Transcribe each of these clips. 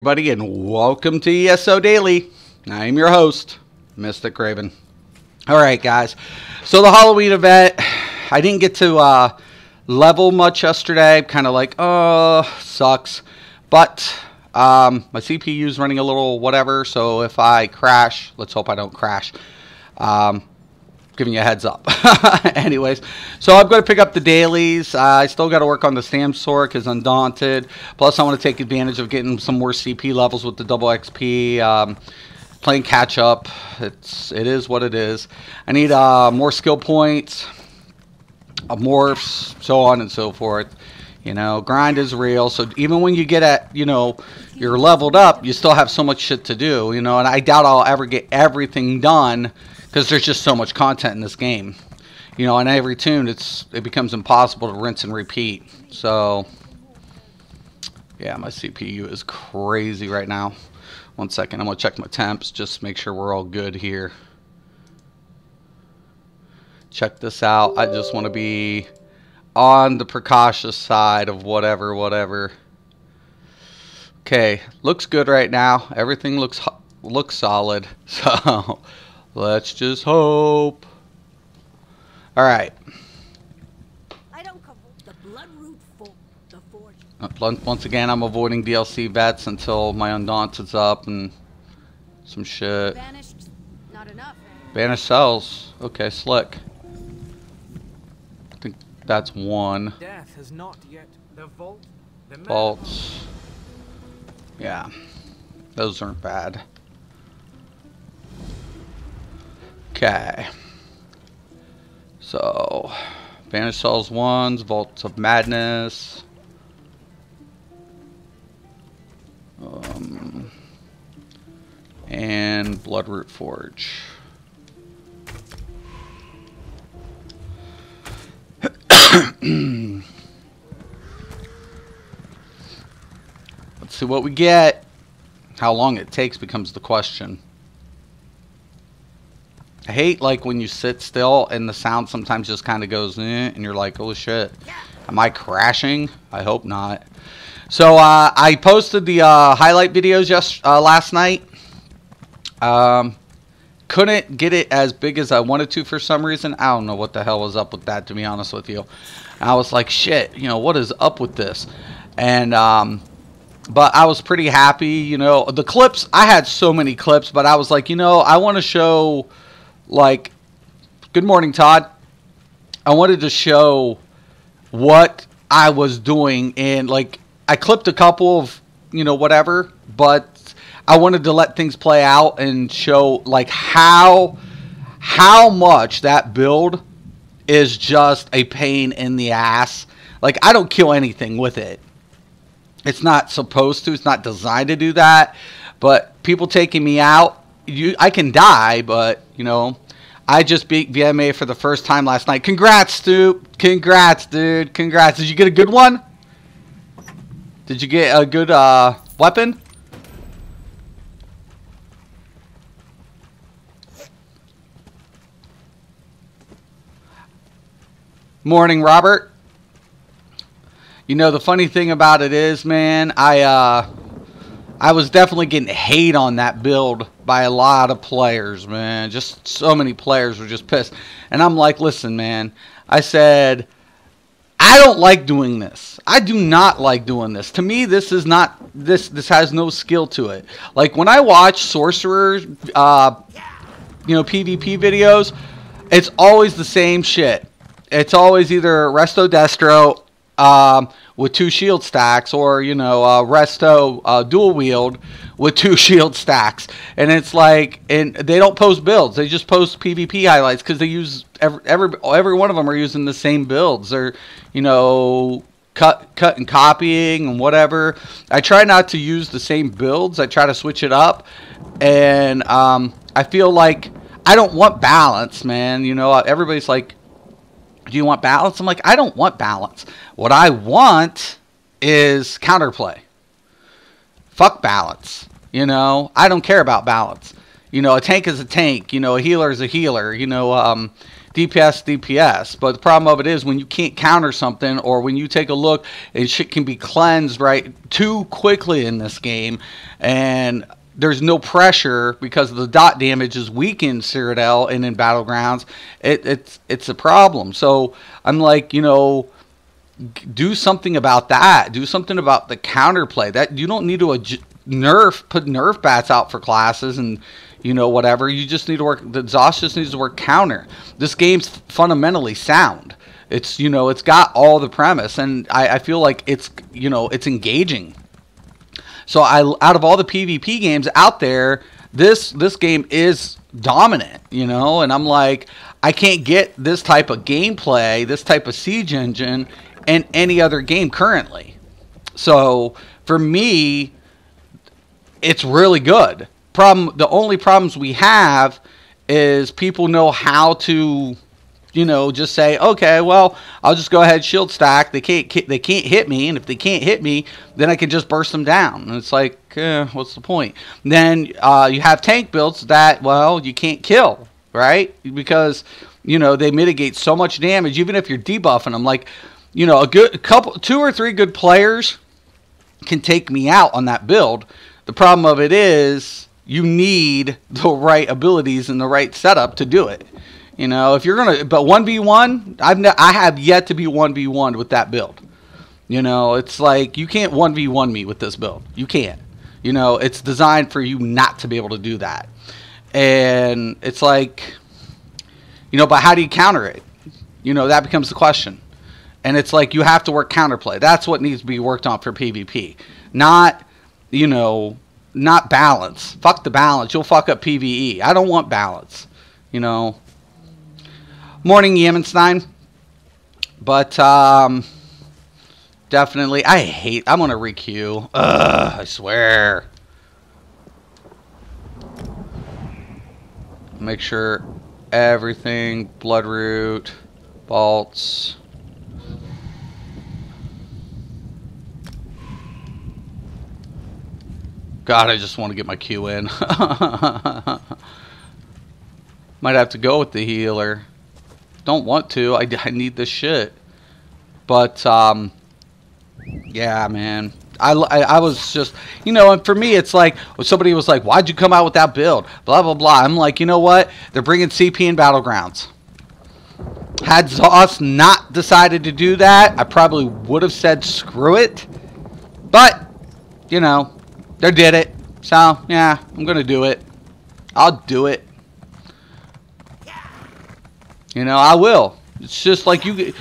Everybody, and welcome to ESO Daily. I am your host, Mystic Raven. Alright guys, so the Halloween event, I didn't get to level much yesterday. Kind of like, oh, sucks. But my CPU is running a little whatever, so if I crash, let's hope I don't crash. Giving you a heads up. Anyways, so I'm going to pick up the dailies. I still got to work on the Stam Sorc as Undaunted. Plus, I want to take advantage of getting some more CP levels with the double XP. Playing catch up. It is what it is. I need more skill points, morphs, so on and so forth. You know, grind is real. So even when you get at, you know, you're leveled up, you still have so much shit to do. You know, and I doubt I'll ever get everything done, because there's just so much content in this game. You know, on every tune, it becomes impossible to rinse and repeat. So, yeah, my CPU is crazy right now. 1 second, I'm going to check my temps, just make sure we're all good here. Check this out. I just want to be on the precautious side of whatever. Okay, looks good right now. Everything looks solid. So let's just hope. All right. Once again, I'm avoiding DLC vets until my Undaunted's up and some shit. Banished, not enough. Banished cells. Okay, slick. I think that's one. Death has not yet. The vault. The Vaults. Yeah, those aren't bad. Okay, so Banished Cells 1s, Vaults of Madness, and Bloodroot Forge. Let's see what we get. How long it takes becomes the question. I hate like when you sit still and the sound sometimes just kind of goes and you're like, oh shit, am I crashing? I hope not. So I posted the highlight videos last night. Couldn't get it as big as I wanted to for some reason. I don't know what the hell was up with that, to be honest with you. And I was like, shit, you know, what is up with this? And but I was pretty happy, you know. The clips, I had so many clips, but I was like, you know, I want to show, like, good morning, Todd. I wanted to show what I was doing, and like I clipped a couple of, you know, whatever, but I wanted to let things play out and show like how much that build is just a pain in the ass. Like, I don't kill anything with it. It's not supposed to. It's not designed to do that. But people taking me out, I can die, but, you know, I just beat VMA for the first time last night. Congrats, Stu. Congrats, dude. Congrats. Did you get a good one? Did you get a good weapon? Morning, Robert. You know, the funny thing about it is, man, I was definitely getting hate on that build by a lot of players, man. Just so many players were just pissed. And I'm like, listen, man. I said, I don't like doing this. I do not like doing this. To me, this is not, this has no skill to it. Like, when I watch sorcerers, you know, PvP videos, it's always the same shit. It's always either Resto Destro with 2 shield stacks, or, you know, Resto dual wield with 2 shield stacks. And it's like, and they don't post builds. They just post PvP highlights because they use every one of them are using the same builds. They're, you know, cut and copying and whatever. I try not to use the same builds. I try to switch it up, and I feel like I don't want balance, man. You know, everybody's like, do you want balance? I'm like, I don't want balance. What I want is counterplay. Fuck balance. You know, I don't care about balance. You know, a tank is a tank. You know, a healer is a healer. You know, DPS, DPS. But the problem of it is when you can't counter something, or when you take a look and shit can be cleansed right too quickly in this game, and there's no pressure because the dot damage is weak in Cyrodiil and in Battlegrounds, it's a problem. So I'm like, you know, do something about that. Do something about the counterplay. That you don't need to put nerf bats out for classes and, you know, whatever. You just need to work. The exhaust just needs to work counter. This game's fundamentally sound. It's, you know, it's got all the premise, and I feel like it's, you know, it's engaging. So out of all the PvP games out there, this game is dominant, you know. And I'm like, I can't get this type of gameplay, this type of siege engine, in any other game currently. So for me, it's really good. The only problems we have is people know how to, you know, just say, okay, well, I'll just go ahead shield stack. They can't hit me, and if they can't hit me, then I can just burst them down. And it's like, what's the point? And then you have tank builds that, well, you can't kill, right? Because, you know, they mitigate so much damage, even if you're debuffing them. Like, you know, two or three good players can take me out on that build. The problem of it is you need the right abilities and the right setup to do it. You know, if you're gonna, but 1v1, I have yet to be 1v1 with that build. You know, it's like you can't 1v1 me with this build. You can't. You know, it's designed for you not to be able to do that. And it's like, you know, but how do you counter it? You know, that becomes the question. And it's like you have to work counterplay. That's what needs to be worked on for PvP. Not, you know, not balance. Fuck the balance. You'll fuck up PvE. I don't want balance. You know. Morning, Yemenstein. But, definitely, I'm going to requeue. I swear. Make sure everything, Bloodroot, Bolts. God, I just want to get my Q in. Might have to go with the healer. Don't want to. I need this shit. But, yeah, man. I was just, you know, and for me, it's like, somebody was like, why'd you come out with that build? Blah, blah, blah. I'm like, you know what? They're bringing CP in Battlegrounds. Had Zoss not decided to do that, I probably would have said screw it. But, you know, they did it. So, yeah, I'm going to do it. I'll do it. You know, I will. It's just like you...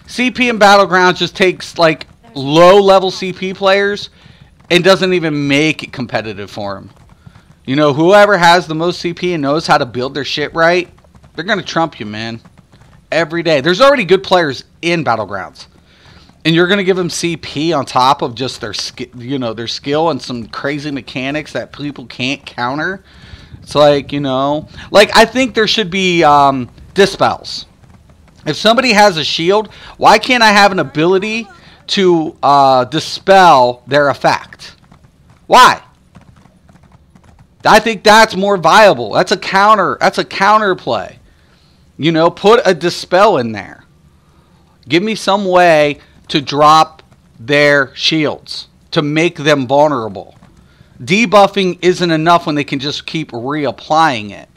CP in Battlegrounds just takes, like, low-level CP players and doesn't even make it competitive for them. You know, whoever has the most CP and knows how to build their shit right, they're going to trump you, man. Every day. There's already good players in Battlegrounds. And you're going to give them CP on top of just their, you know, their skill and some crazy mechanics that people can't counter. It's like, you know, like I think there should be dispels. If somebody has a shield, why can't I have an ability to dispel their effect? Why? I think that's more viable. That's a counter. That's a counter play. You know, put a dispel in there. Give me some way to drop their shields, to make them vulnerable. Debuffing isn't enough when they can just keep reapplying it.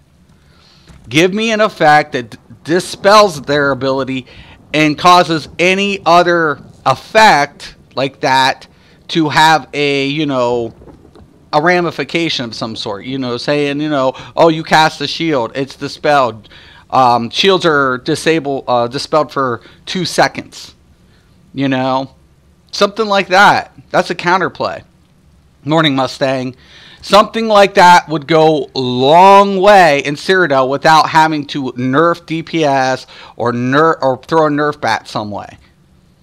Give me an effect that dispels their ability and causes any other effect like that to have a, you know, a ramification of some sort. You know, saying, you know, oh, you cast a shield, it's dispelled. Shields are dispelled for 2 seconds. You know, something like that. That's a counterplay. Morning, Mustang. Something like that would go a long way in Cyrodiil without having to nerf DPS or throw a nerf bat some way.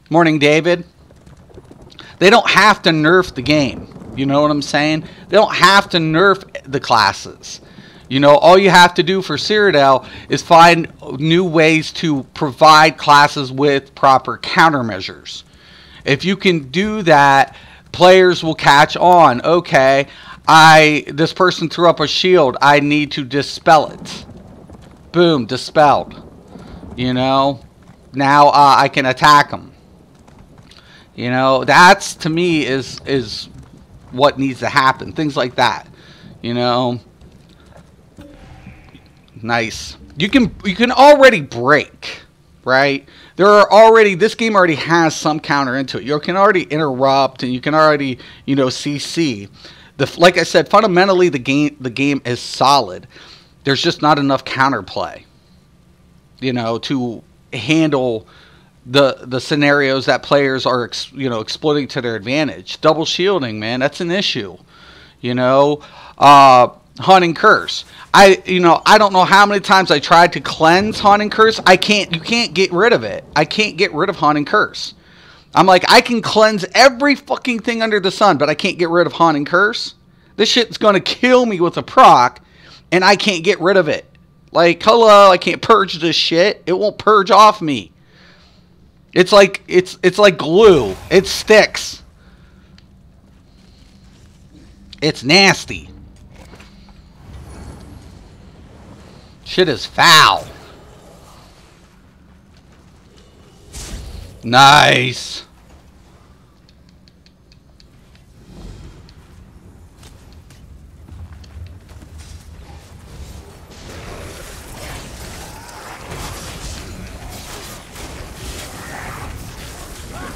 Morning, David. They don't have to nerf the game. You know what I'm saying? They don't have to nerf the classes. You know, all you have to do for Cyrodiil is find new ways to provide classes with proper countermeasures. If you can do that, players will catch on. Okay, This person threw up a shield. I need to dispel it. Boom, dispelled. You know, now I can attack them. You know, that's to me is what needs to happen. Things like that. You know, nice. You can already break, right? There are already, this game already has some counter into it. You can already interrupt, and you can already, you know, CC. Like I said, fundamentally the game is solid. There's just not enough counterplay, you know, to handle the scenarios that players are exploiting to their advantage. Double shielding, man, that's an issue. You know, Haunting Curse. I don't know how many times I tried to cleanse Haunting Curse. You can't get rid of it. I can't get rid of Haunting Curse. I'm like, I can cleanse every fucking thing under the sun, but I can't get rid of Haunting Curse. This shit's gonna kill me with a proc, and I can't get rid of it. Like, hello, I can't purge this shit. It won't purge off me. It's like like glue. It sticks. It's nasty. Shit is foul. Nice.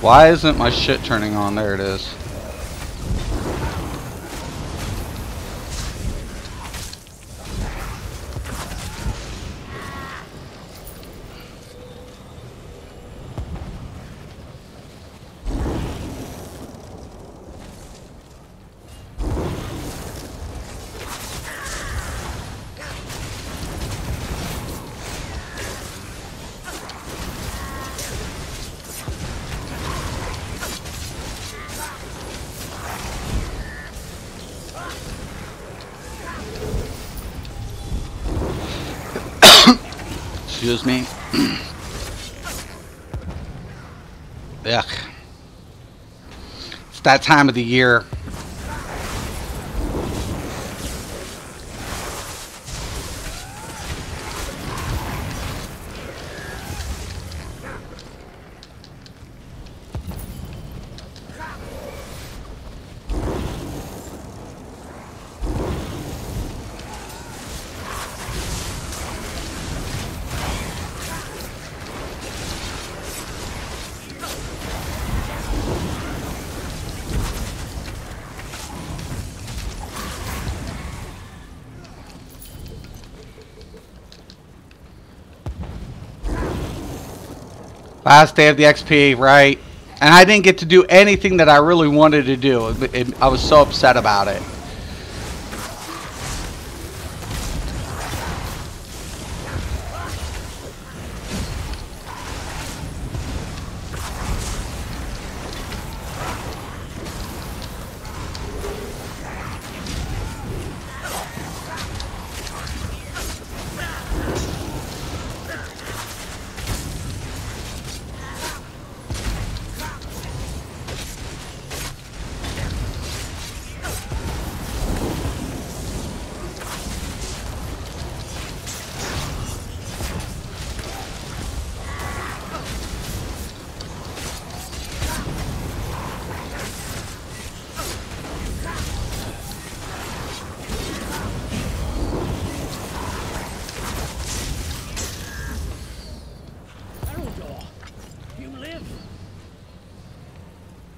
Why isn't my shit turning on? There it is. Excuse me. Ugh. It's that time of the year. Last day of the XP, right? And I didn't get to do anything that I really wanted to do. I was so upset about it.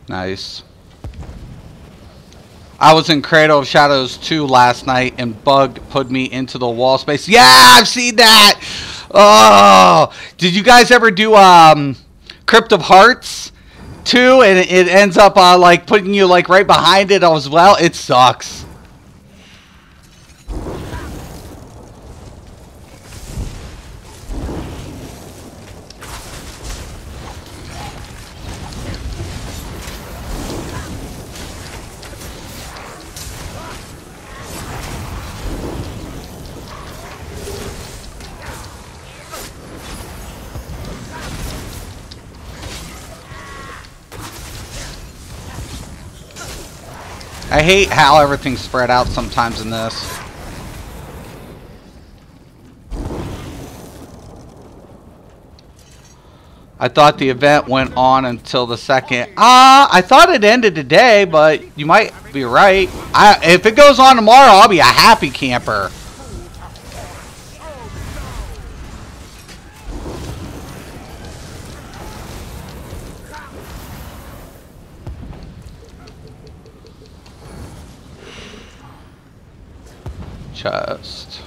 Nice. I was in Cradle of Shadows 2 last night, and Bug put me into the wall space. Yeah, I've seen that! Oh! Did you guys ever do Crypt of Hearts 2? And it ends up like putting you like right behind it as well? It sucks. I hate how everything's spread out sometimes in this. I thought the event went on until the second. I thought it ended today, but you might be right. If it goes on tomorrow, I'll be a happy camper. Chest.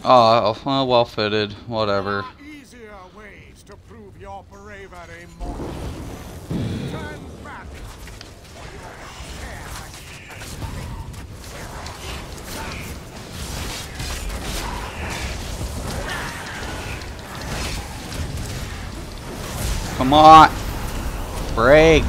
Oh, well fitted. Whatever. Easier ways to prove your bravery more. Turn back. Come on. Break.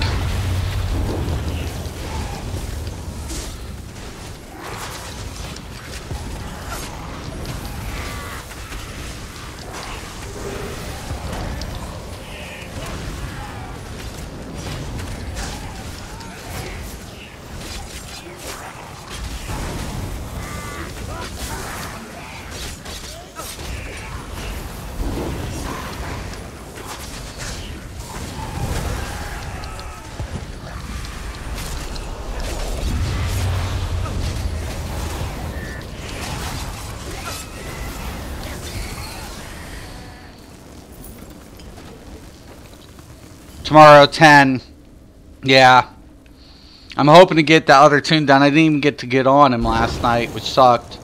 Tomorrow, 10. Yeah. I'm hoping to get the other tune done. I didn't even get on him last night, which sucked.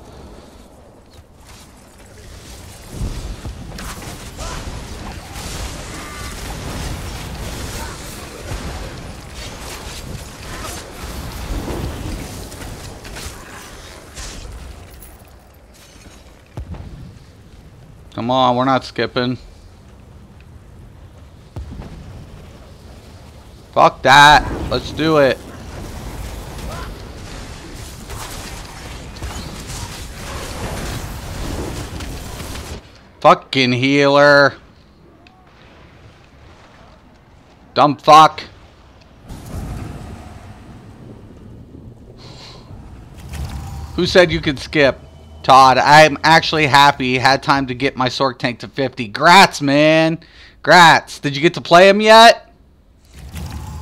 Come on, we're not skipping. Fuck that. Let's do it. Fucking healer. Dumb fuck. Who said you could skip? Todd, I'm actually happy. Had time to get my Sorc tank to 50. Grats, man. Grats. Did you get to play him yet?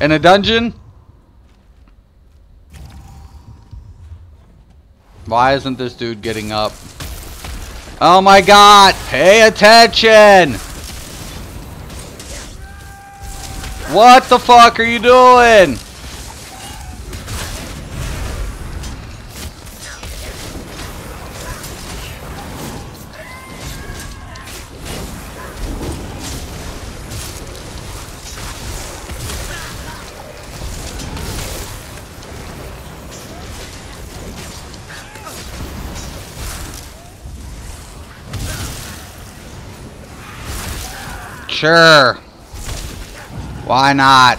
In a dungeon? Why isn't this dude getting up? Oh my god! Pay attention! What the fuck are you doing? Sure. Why not?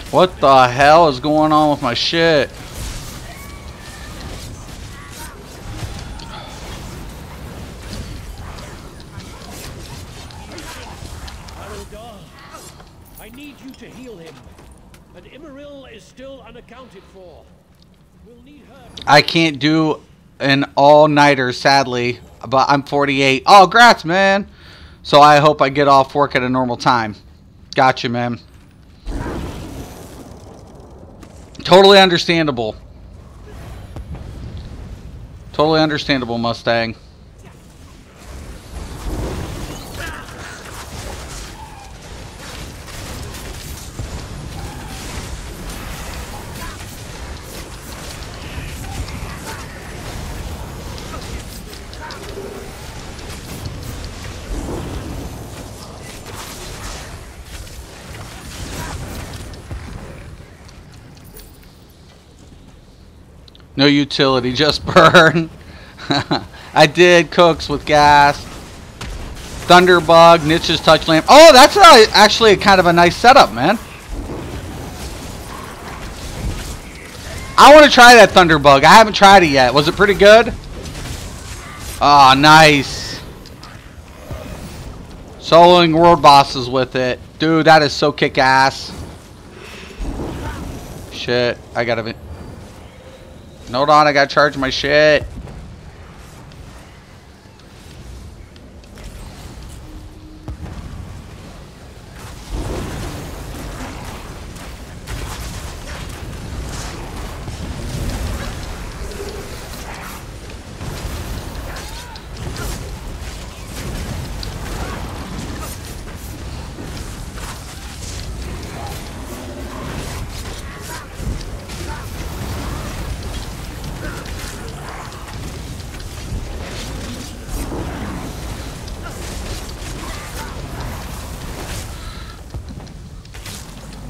What the hell is going on with my shit? I need you to heal him. And Immeril is still unaccounted for. We'll need her. I can't do an all-nighter, sadly, but I'm 48. Oh, grats, man. So I hope I get off work at a normal time. Gotcha, man. Totally understandable. Totally understandable, Mustang. No utility, just burn. I did cooks with gas. Thunderbug, Niche's touch lamp. Oh, that's actually kind of a nice setup, man. I want to try that Thunderbug. I haven't tried it yet. Was it pretty good? Oh, nice. Soloing world bosses with it. Dude, that is so kick-ass. Shit. I gotta... Hold on, I gotta charge my shit.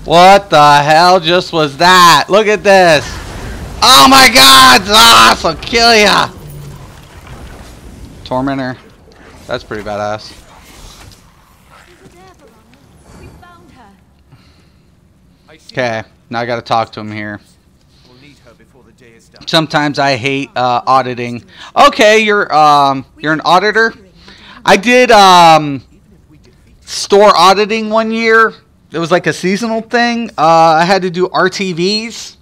What the hell just was that? Look at this. Oh my god! Ah, I'll kill ya! Tormentor. That's pretty badass. Okay, now I gotta talk to him here. Sometimes I hate auditing. Okay, you're an auditor? I did store auditing one year. It was like a seasonal thing. I had to do RTVs,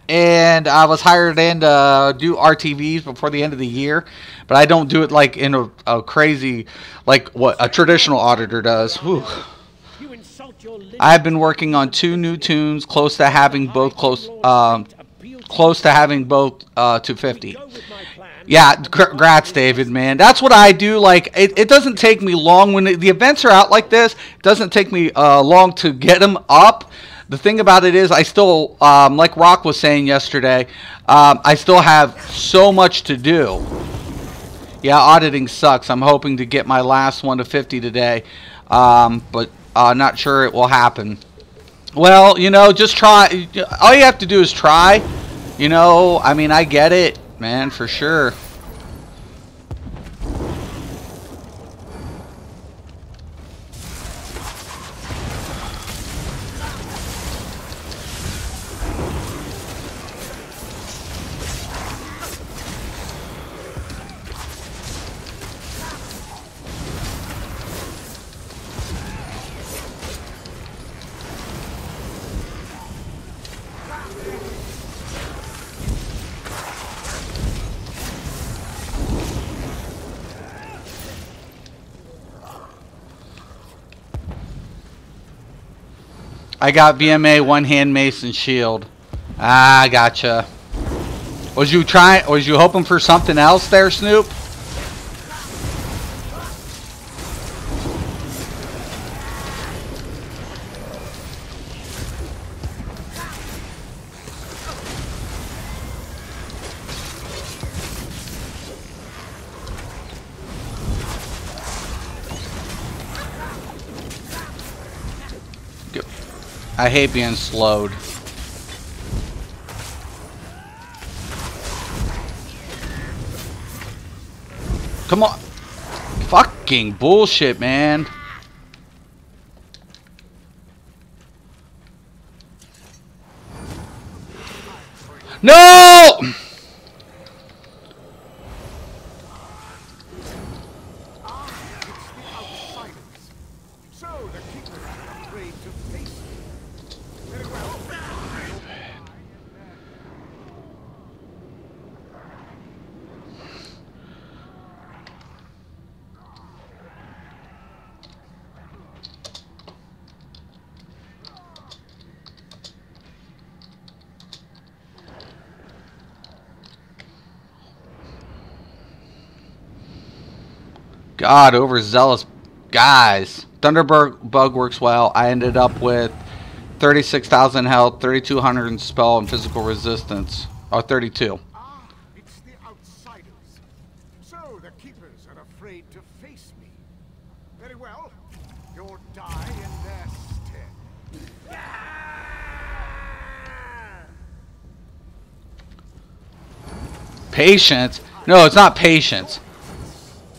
and I was hired in to do RTVs before the end of the year. But I don't do it like in a crazy, like what a traditional auditor does. Whew. I've been working on 2 new tunes, close to having both 250. Yeah, congrats, David, man. That's what I do. Like, it doesn't take me long. When the events are out like this, it doesn't take me long to get them up. The thing about it is I still, like Rock was saying yesterday, I still have so much to do. Yeah, auditing sucks. I'm hoping to get my last one to 50 today, but not sure it will happen. Well, you know, just try. All you have to do is try. You know, I mean, I get it. Man, for sure. I got BMA one-hand mace and shield. Ah, gotcha. Was you hoping for something else there, Snoop? I hate being slowed. Come on. Fucking bullshit, man. No! God, overzealous guys. Thunderbug works well. I ended up with 36,000 health, 3,200 in spell and physical resistance. Oh, 32. Ah, it's the outsiders. So the keepers are afraid to face me. Very well. You'll die in their stead. Patience? No, it's not patience.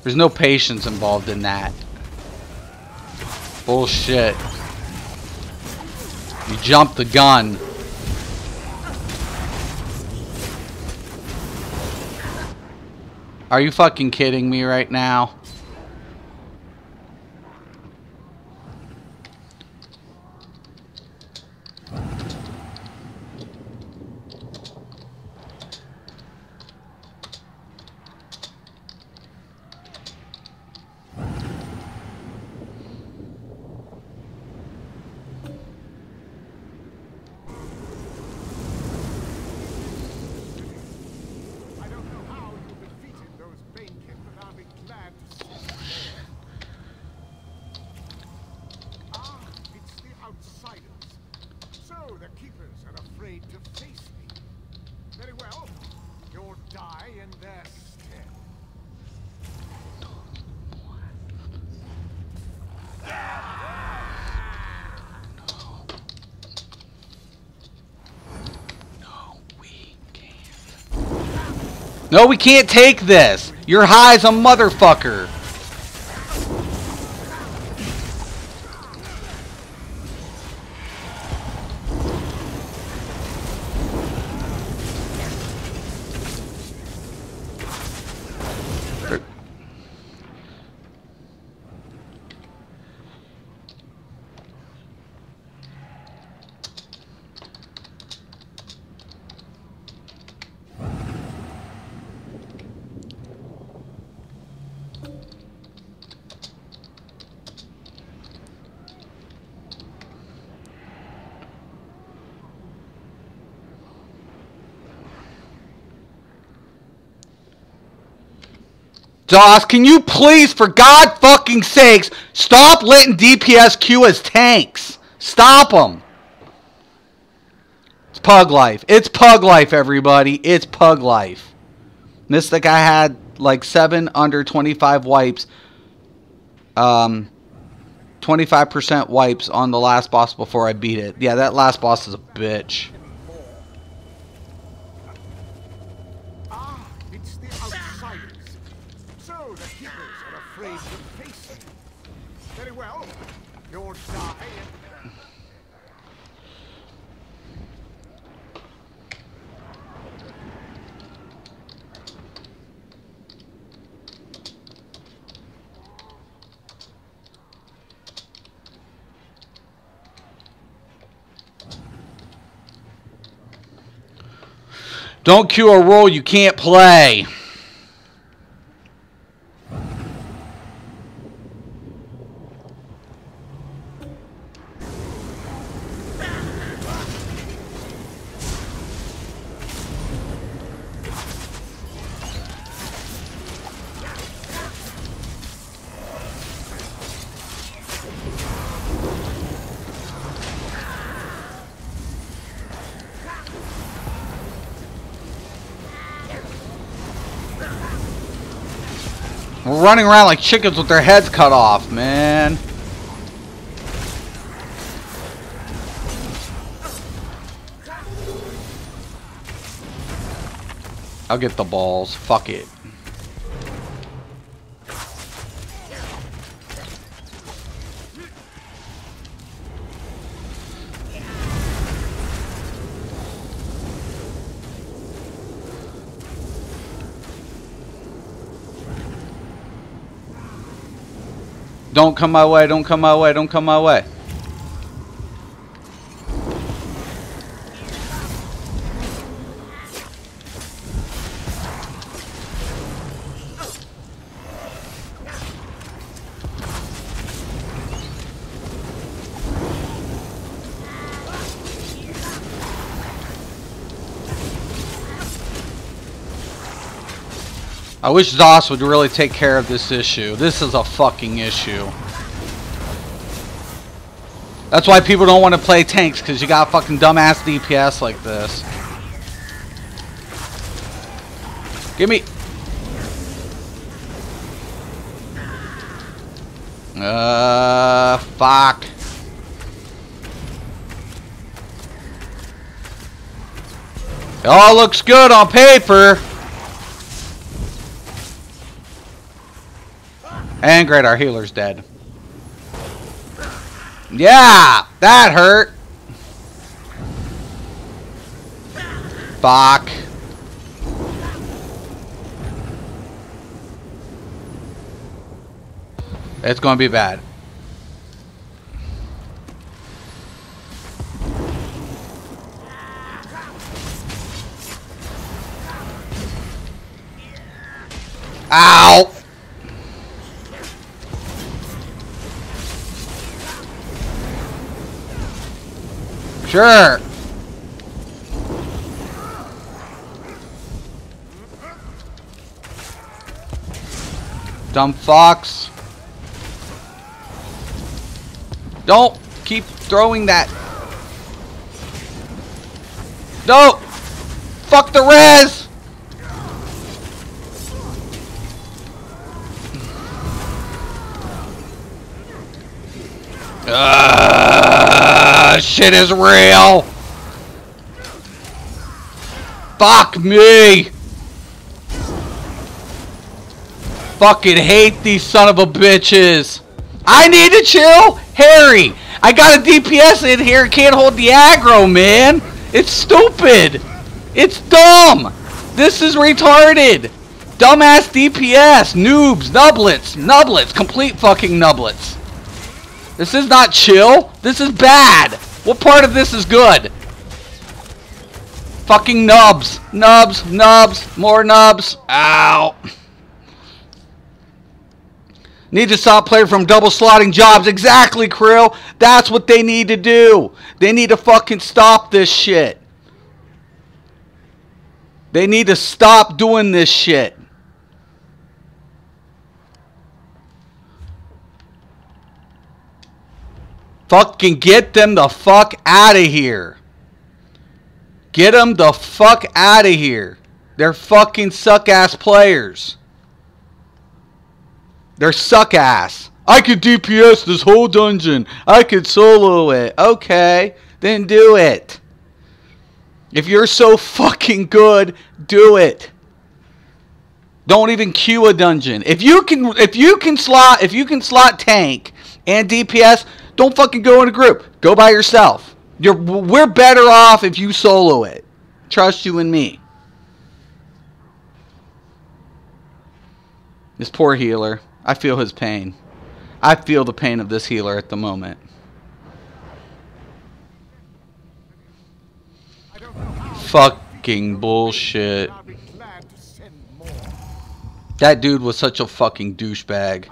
There's no patience involved in that. Bullshit. You jumped the gun. Are you fucking kidding me right now? No, we can't take this. You're high as a motherfucker. Doss, can you please, for God fucking sakes, stop letting DPS queue as tanks? Stop them. It's pug life. It's pug life, everybody. It's pug life. Mystic, I had like 7 under 25 wipes. 25% wipes on the last boss before I beat it. Yeah, that last boss is a bitch. Don't queue a role you can't play. We're running around like chickens with their heads cut off, man. I'll get the balls. Fuck it. Don't come my way, don't come my way, don't come my way. I wish Zoss would really take care of this issue. This is a fucking issue. That's why people don't want to play tanks, because you got fucking dumbass DPS like this. Give me... fuck. It all looks good on paper. And great, our healer's dead. Yeah, that hurt. Fuck. It's gonna be bad. Ow! Sure. Dumb fox. Don't keep throwing that. No! Fuck the res! Shit is real! Fuck me! Fucking hate these son of a bitches! I need to chill? Harry! I got a DPS in here and can't hold the aggro, man! It's stupid! It's dumb! This is retarded! Dumbass DPS! Noobs! Nublets! Complete fucking nublets! This is not chill! This is bad! What part of this is good? Fucking nubs! Nubs! More nubs! Ow! Need to stop players from double slotting jobs. Exactly, Krill. That's what they need to do. They need to fucking stop this shit. They need to stop doing this shit. Fucking get them the fuck out of here. Get them the fuck out of here. They're fucking suck-ass players. They're suck-ass. I could DPS this whole dungeon. I could solo it. Okay, then do it. If you're so fucking good, do it. Don't even queue a dungeon. If you can slot tank and DPS, don't fucking go in a group. Go by yourself. We're better off if you solo it. Trust you and me. This poor healer. I feel his pain. I feel the pain of this healer at the moment. Fucking bullshit. That dude was such a fucking douchebag.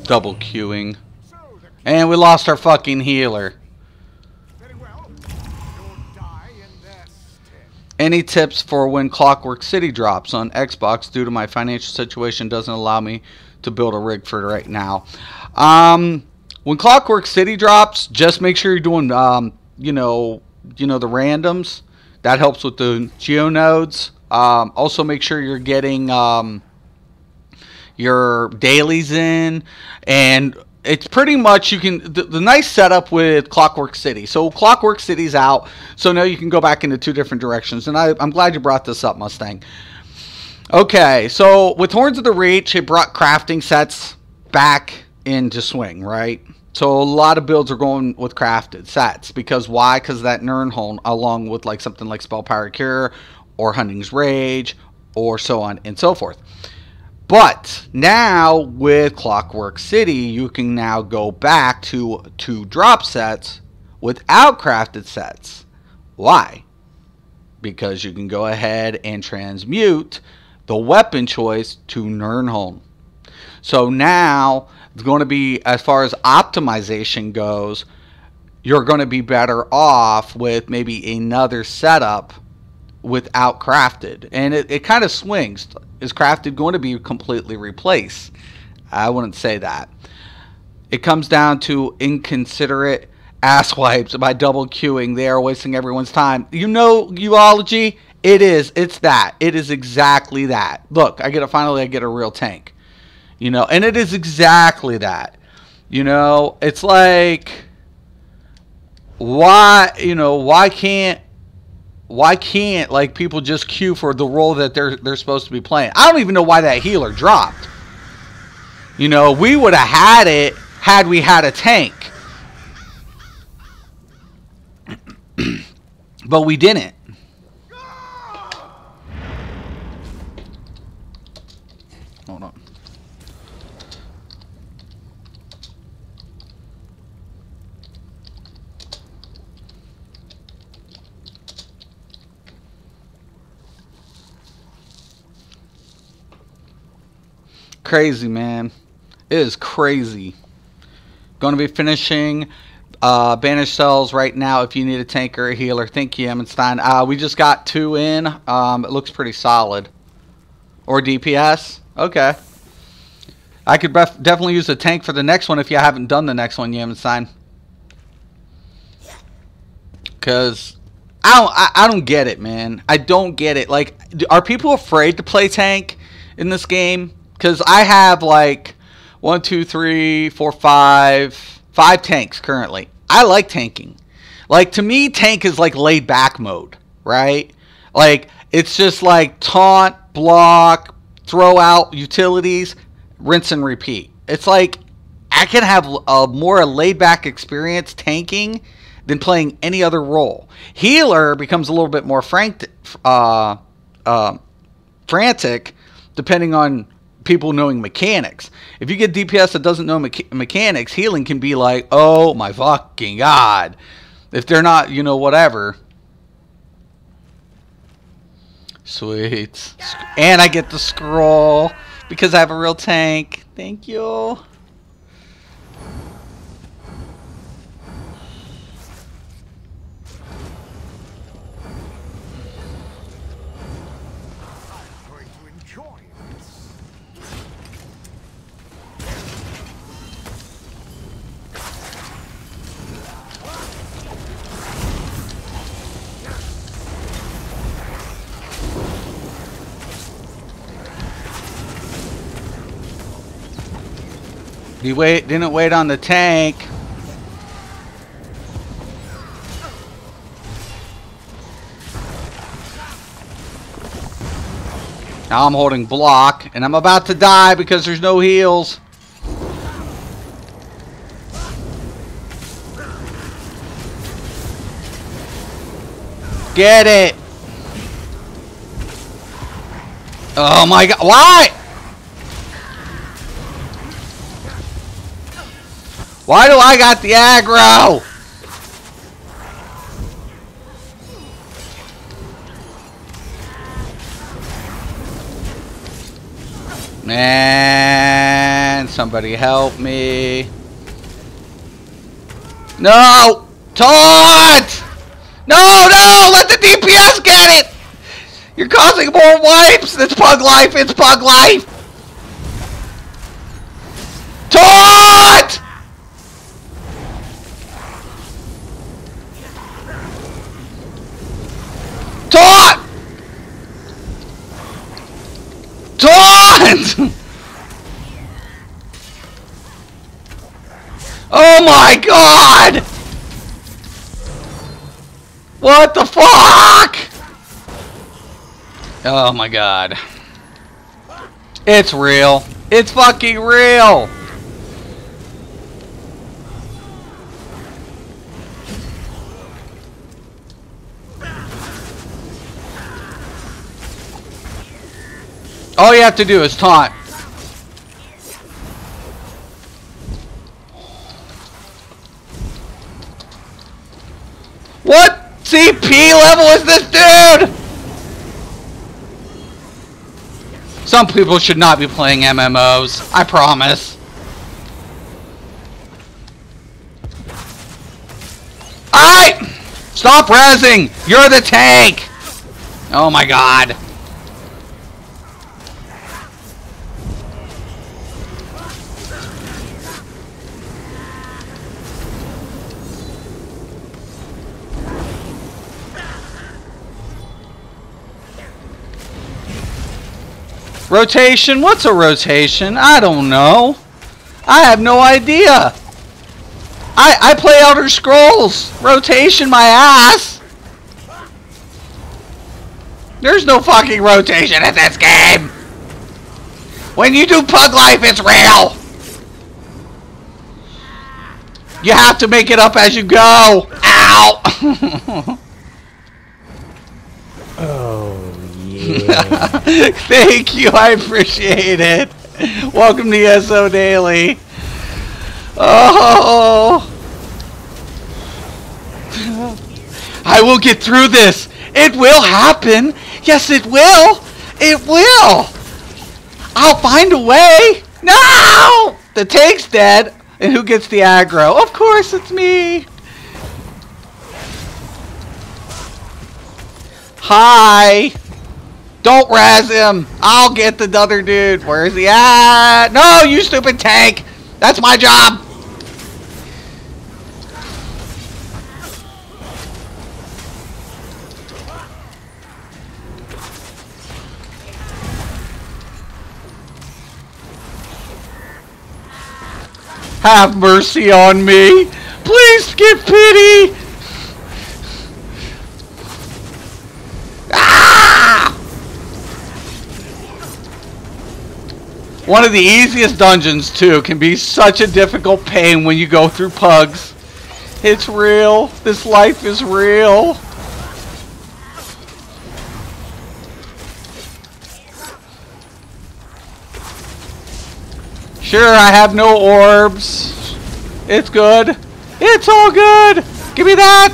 Double queuing. And we lost our fucking healer. Any tips for when Clockwork City drops on Xbox? Due to my financial situation, doesn't allow me to build a rig for it right now. When Clockwork City drops, just make sure you're doing, you know the randoms. That helps with the geonodes. Also, make sure you're getting your dailies in, and it's pretty much the nice setup with Clockwork City. So Clockwork City's out, so now you can go back into two different directions. And I'm glad you brought this up, Mustang. Okay, so with Horns of the Reach, it brought crafting sets back into swing, right? So a lot of builds are going with crafted sets. Because why? Because that Nirnholm, along with like something like Spell Power Cure or Hunting's Rage or so on and so forth. But now with Clockwork City, you can now go back to 2 drop sets without crafted sets. Why? Because you can go ahead and transmute the weapon choice to Nirnholm. So now it's going to be, as far as optimization goes, you're going to be better off with maybe another setup without crafted. And it kind of swings. Is crafted going to be completely replaced? I wouldn't say that. It comes down to inconsiderate asswipes by double queuing. They are wasting everyone's time. You know, Uology, it is. It's that. It is exactly that. Look, finally I get a real tank. You know, and it is exactly that. You know, it's like, why can't like people just queue for the role that they're supposed to be playing? I don't even know why that healer dropped. You know, we would have had it had we had a tank. But we didn't. Hold on. Crazy, man. It is crazy. Going to be finishing banished cells right now if you need a tank or a healer. Thank you, Emmenstein. We just got 2 in. It looks pretty solid. Or DPS. Okay. I could definitely use a tank for the next one if you haven't done the next one, Emmenstein. Because I don't get it, man. I don't get it. Like, are people afraid to play tank in this game? Because I have like 1, 2, 3, 4, 5 tanks currently. I like tanking. Like, to me, tank is like laid back mode, right? Like, it's just like taunt, block, throw out utilities, rinse and repeat. It's like I can have a more laid back experience tanking than playing any other role. Healer becomes a little bit more frantic depending on people knowing mechanics. If you get DPS that doesn't know mechanics, healing can be like, oh my fucking god. If they're not, you know, whatever. Sweet. And I get the scroll because I have a real tank. Thank you. He didn't wait on the tank. Now I'm holding block, and I'm about to die because there's no heals. Get it! Oh my god, why? Why do I got the aggro? Man, somebody help me. No! Taunt! No, no! Let the DPS get it! You're causing more wipes! It's pug life! It's pug life! Taunt! Taunt! Taunt! Oh my god! What the fuck? Oh my god. It's real. It's fucking real! All you have to do is taunt. What CP level is this dude? Some people should not be playing MMOs. I promise. Stop rezzing! You're the tank! Oh my god. Rotation? What's a rotation? I don't know. I have no idea. I play Elder Scrolls. Rotation my ass. There's no fucking rotation in this game. When you do pug life, it's real. You have to make it up as you go. Ow! Oh, yeah. Thank you. I appreciate it. Welcome to ESO Daily. Oh. I will get through this. It will happen. Yes, it will. It will. I'll find a way. No! The tank's dead. And who gets the aggro? Of course, it's me. Hi. Don't razz him. I'll get the other dude. Where is he at? No, you stupid tank. That's my job. Have mercy on me. Please get pity. Ah! One of the easiest dungeons, too, can be such a difficult pain when you go through pugs. It's real. This life is real. Sure, I have no orbs. It's good. It's all good. Give me that.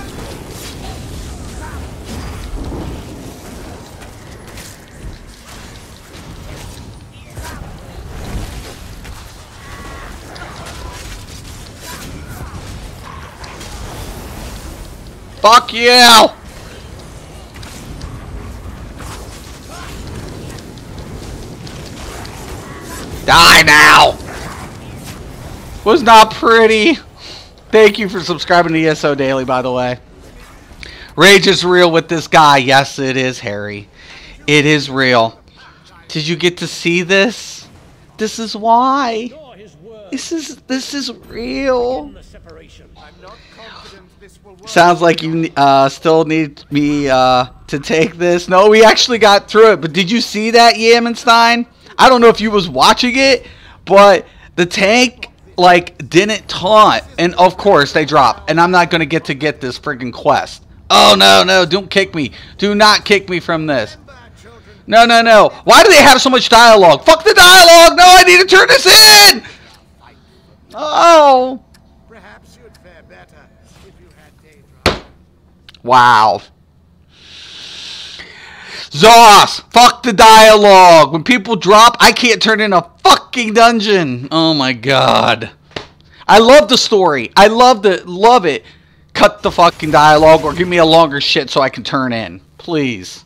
Fuck you. Die now. Was not pretty. Thank you for subscribing to ESO Daily, by the way. Rage is real with this guy. Yes, it is, Harry. It is real. Did you get to see this? This is why. This is real. Sounds like you still need me to take this. No, we actually got through it. But did you see that, Yamenstein? I don't know if you was watching it, but the tank like didn't taunt, and of course they drop. And I'm not gonna get this friggin' quest. Oh no, don't kick me. Do not kick me from this. No. Why do they have so much dialogue? Fuck the dialogue. No, I need to turn this in. Oh. Perhaps you'd fare better if you had Daedra. Wow. Zoss! Fuck the dialogue! When people drop, I can't turn in a fucking dungeon! Oh my god. I love the story. I love it. Cut the fucking dialogue or give me a longer shit so I can turn in. Please.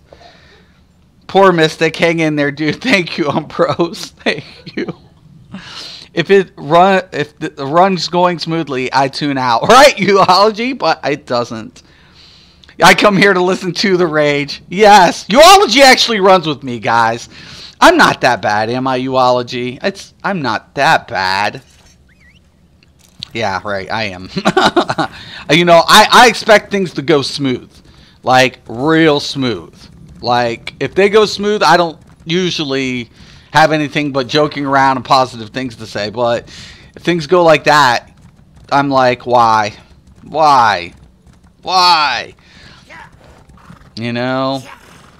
Poor Mystic. Hang in there, dude. Thank you, Umbros. Thank you. If the run's going smoothly, I tune out. Right, Uology? But it doesn't. I come here to listen to the rage. Yes, Uology actually runs with me, guys. I'm not that bad, am I, Uology? I'm not that bad. Yeah, right, I am. You know, I expect things to go smooth. Like, real smooth. Like, if they go smooth, I don't usually have anything but joking around and positive things to say. But if things go like that, I'm like, why? Why? Why? You know?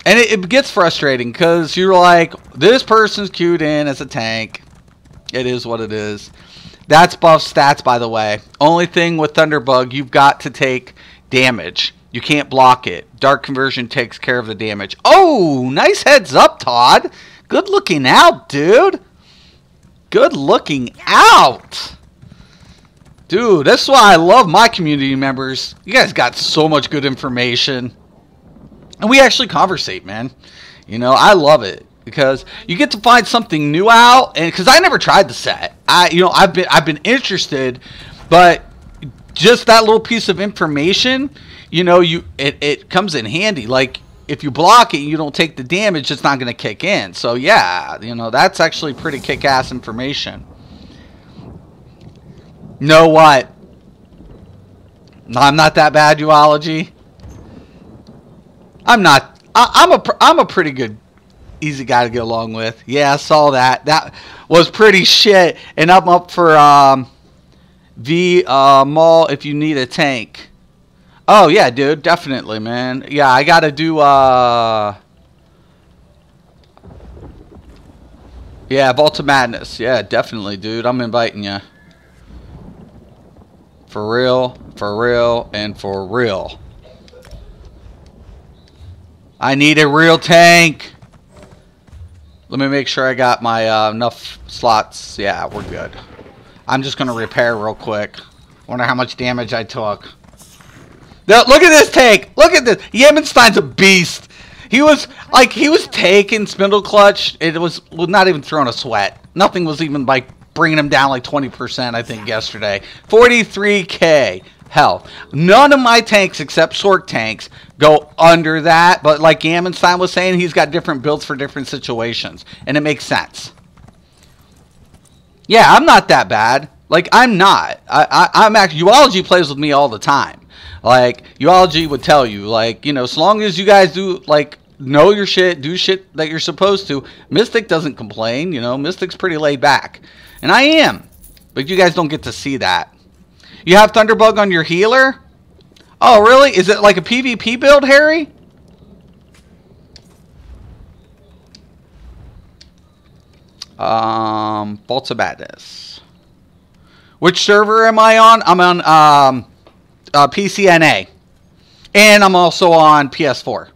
And it gets frustrating because you're like, this person's queued in as a tank. It is what it is. That's buff stats, by the way. Only thing with Thunderbug, you've got to take damage. You can't block it. Dark Conversion takes care of the damage. Oh, nice heads up, Todd. Good looking out, dude. Good looking out. Dude, that's why I love my community members. You guys got so much good information. And we actually conversate, man. You know, I love it because you get to find something new out. And because I never tried the set, I've been interested, but just that little piece of information, you know, it comes in handy. Like if you block it, and you don't take the damage, it's not going to kick in. So yeah, you know, that's actually pretty kick-ass information. Know what? I'm not that bad, Uology. I'm not. I'm a pretty good, easy guy to get along with. Yeah, I saw that. That was pretty shit. And I'm up for Mall if you need a tank. Oh, yeah, dude. Definitely, man. Yeah, I got to do, yeah, Vault of Madness. Yeah, definitely, dude. I'm inviting you. For real, and for real. I need a real tank. Let me make sure I got my enough slots. Yeah, we're good. I'm just going to repair real quick. Wonder how much damage I took. Now, look at this tank. Look at this. Yemenstein's a beast. He was taking spindle clutch. It was not even throwing a sweat. Nothing was even like bringing him down like 20%, I think, yesterday. 43k. Hell, none of my tanks except Sorc tanks go under that. But like Yemenstein was saying, he's got different builds for different situations. And it makes sense. Yeah, I'm not that bad. Like, I'm not. I'm actually, Uology plays with me all the time. Like, Uology would tell you, like, you know, as long as you guys do, like, know your shit, do shit that you're supposed to, Mystic doesn't complain, you know. Mystic's pretty laid back. And I am. But you guys don't get to see that. You have Thunderbug on your healer? Oh, really? Is it like a PvP build, Harry? Bolts of Madness. Which server am I on? I'm on PCNA. And I'm also on PS4.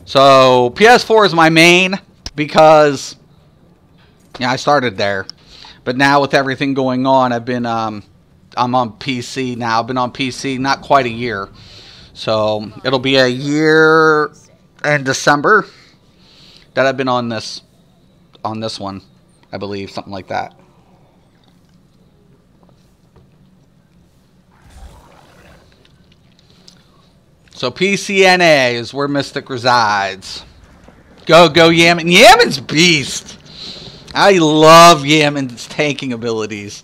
So PS4 is my main because yeah, I started there. But now with everything going on, I've been I'm on PC now. I've been on PC not quite a year. So it'll be a year in December that I've been on this one, I believe, something like that. So PCNA is where Mystic resides. Go Yaman. Yaman's beast. I love Yaman's tanking abilities.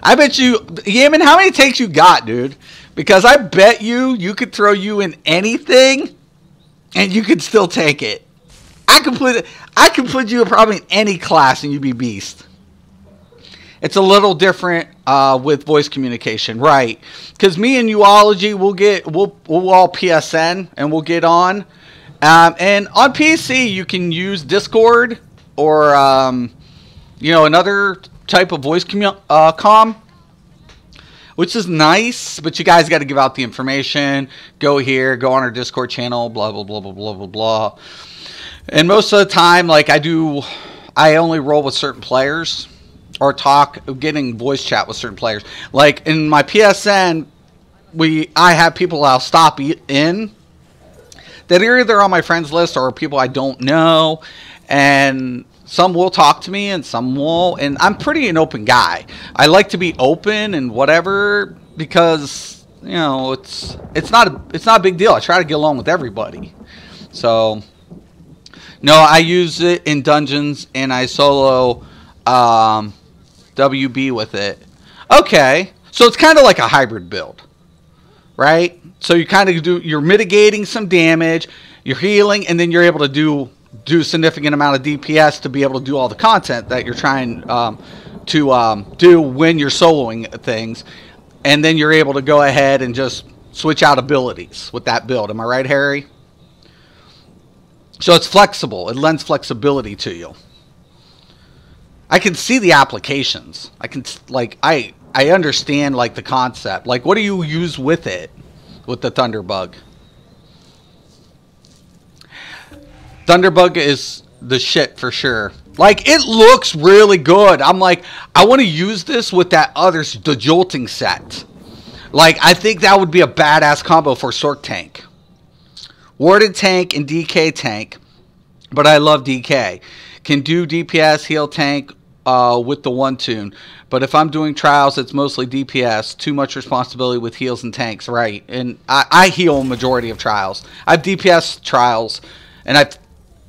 I bet you, Yaman, how many tanks you got, dude? Because I bet you could throw you in anything and you could still take it. I could put you probably in any class and you'd be beast. It's a little different with voice communication, right? Because me and Uology, we'll all PSN and we'll get on. And on PC, you can use Discord or you know, another type of voice comm, which is nice. But you guys got to give out the information. Go here, go on our Discord channel, blah blah blah blah blah blah blah. And most of the time, like I only roll with certain players. Or getting voice chat with certain players. Like in my PSN, I have people I'll stop in that are either on my friends list or people I don't know, and some will talk to me and some won't. And I'm pretty an open guy. I like to be open and whatever because you know it's not a big deal. I try to get along with everybody. So no, I use it in dungeons and I solo. WB with it. Okay, so it's kind of like a hybrid build, right? So you kind of you're mitigating some damage, you're healing, and then you're able to do a significant amount of DPS to be able to do all the content that you're trying to do when you're soloing things, and then you're able to go ahead and just switch out abilities with that build. Am I right, Harry? So it's flexible. It lends flexibility to you. I can see the applications. I can I understand like the concept. Like what do you use with it with the Thunderbug? Thunderbug is the shit for sure. Like it looks really good. I'm like I want to use this with the jolting set. Like I think that would be a badass combo for Sorc tank. Warded tank and DK tank. But I love DK. Can do DPS, heal tank with the one tune. But if I'm doing trials, it's mostly DPS. Too much responsibility with heals and tanks, right? And I heal majority of trials. I have DPS trials, and I've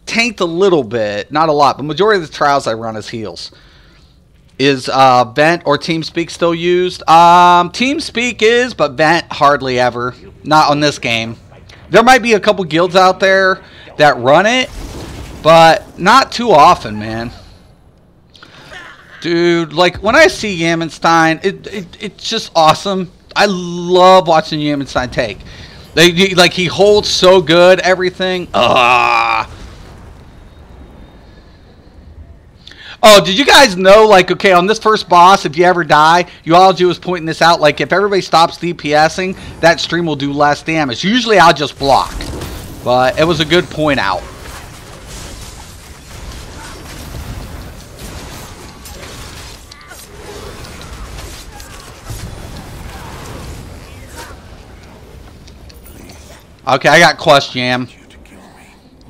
tanked a little bit. Not a lot, but majority of the trials I run as heals. Is Vent or TeamSpeak still used? TeamSpeak is, but Vent hardly ever. Not on this game. There might be a couple guilds out there that run it, but not too often, man. Dude, like, when I see Yamenstein, it's just awesome. I love watching Yamenstein take. Like, he holds so good, everything. Oh, did you guys know, like, okay, on this first boss, if you ever die, Uology was pointing this out, like, if everybody stops DPSing, that stream will do less damage. Usually I'll just block, but it was a good point out. Okay, I got Quest Jam.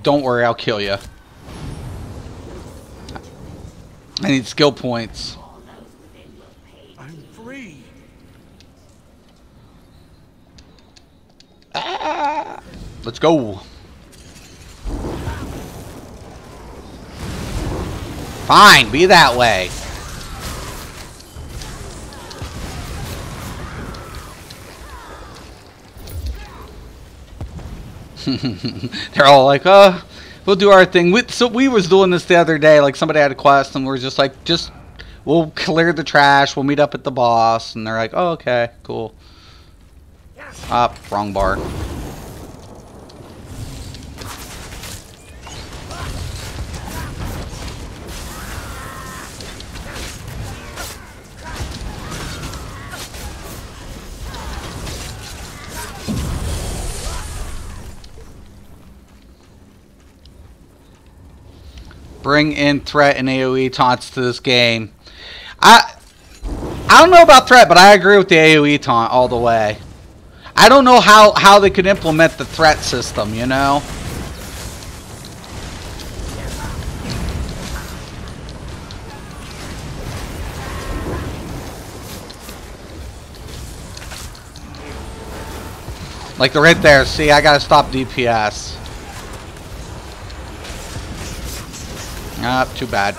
Don't worry, I'll kill you. I need skill points. I'm free. Let's go. Fine, be that way. They're all like, we'll do our thing. So we was doing this the other day. Like, somebody had a quest, and we're just like, we'll clear the trash. We'll meet up at the boss. And they're like, oh, okay, cool. Wrong bar. Bring in threat and AoE taunts to this game. I don't know about threat, but I agree with the AoE taunt all the way. I don't know how they could implement the threat system, you know? Like, they're right there. See, I gotta stop DPS. Too bad.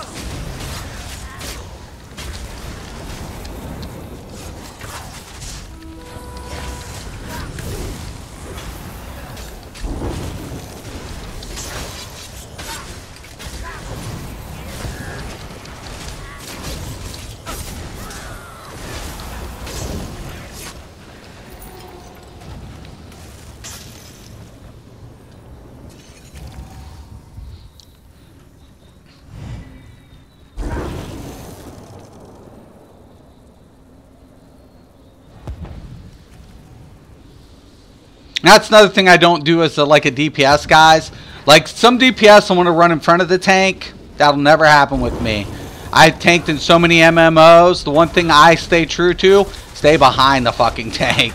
That's another thing I don't do as like a DPS, guys. Like, some DPS I want to run in front of the tank. That'll never happen with me. I've tanked in so many MMOs. The one thing I stay true to, stay behind the fucking tank.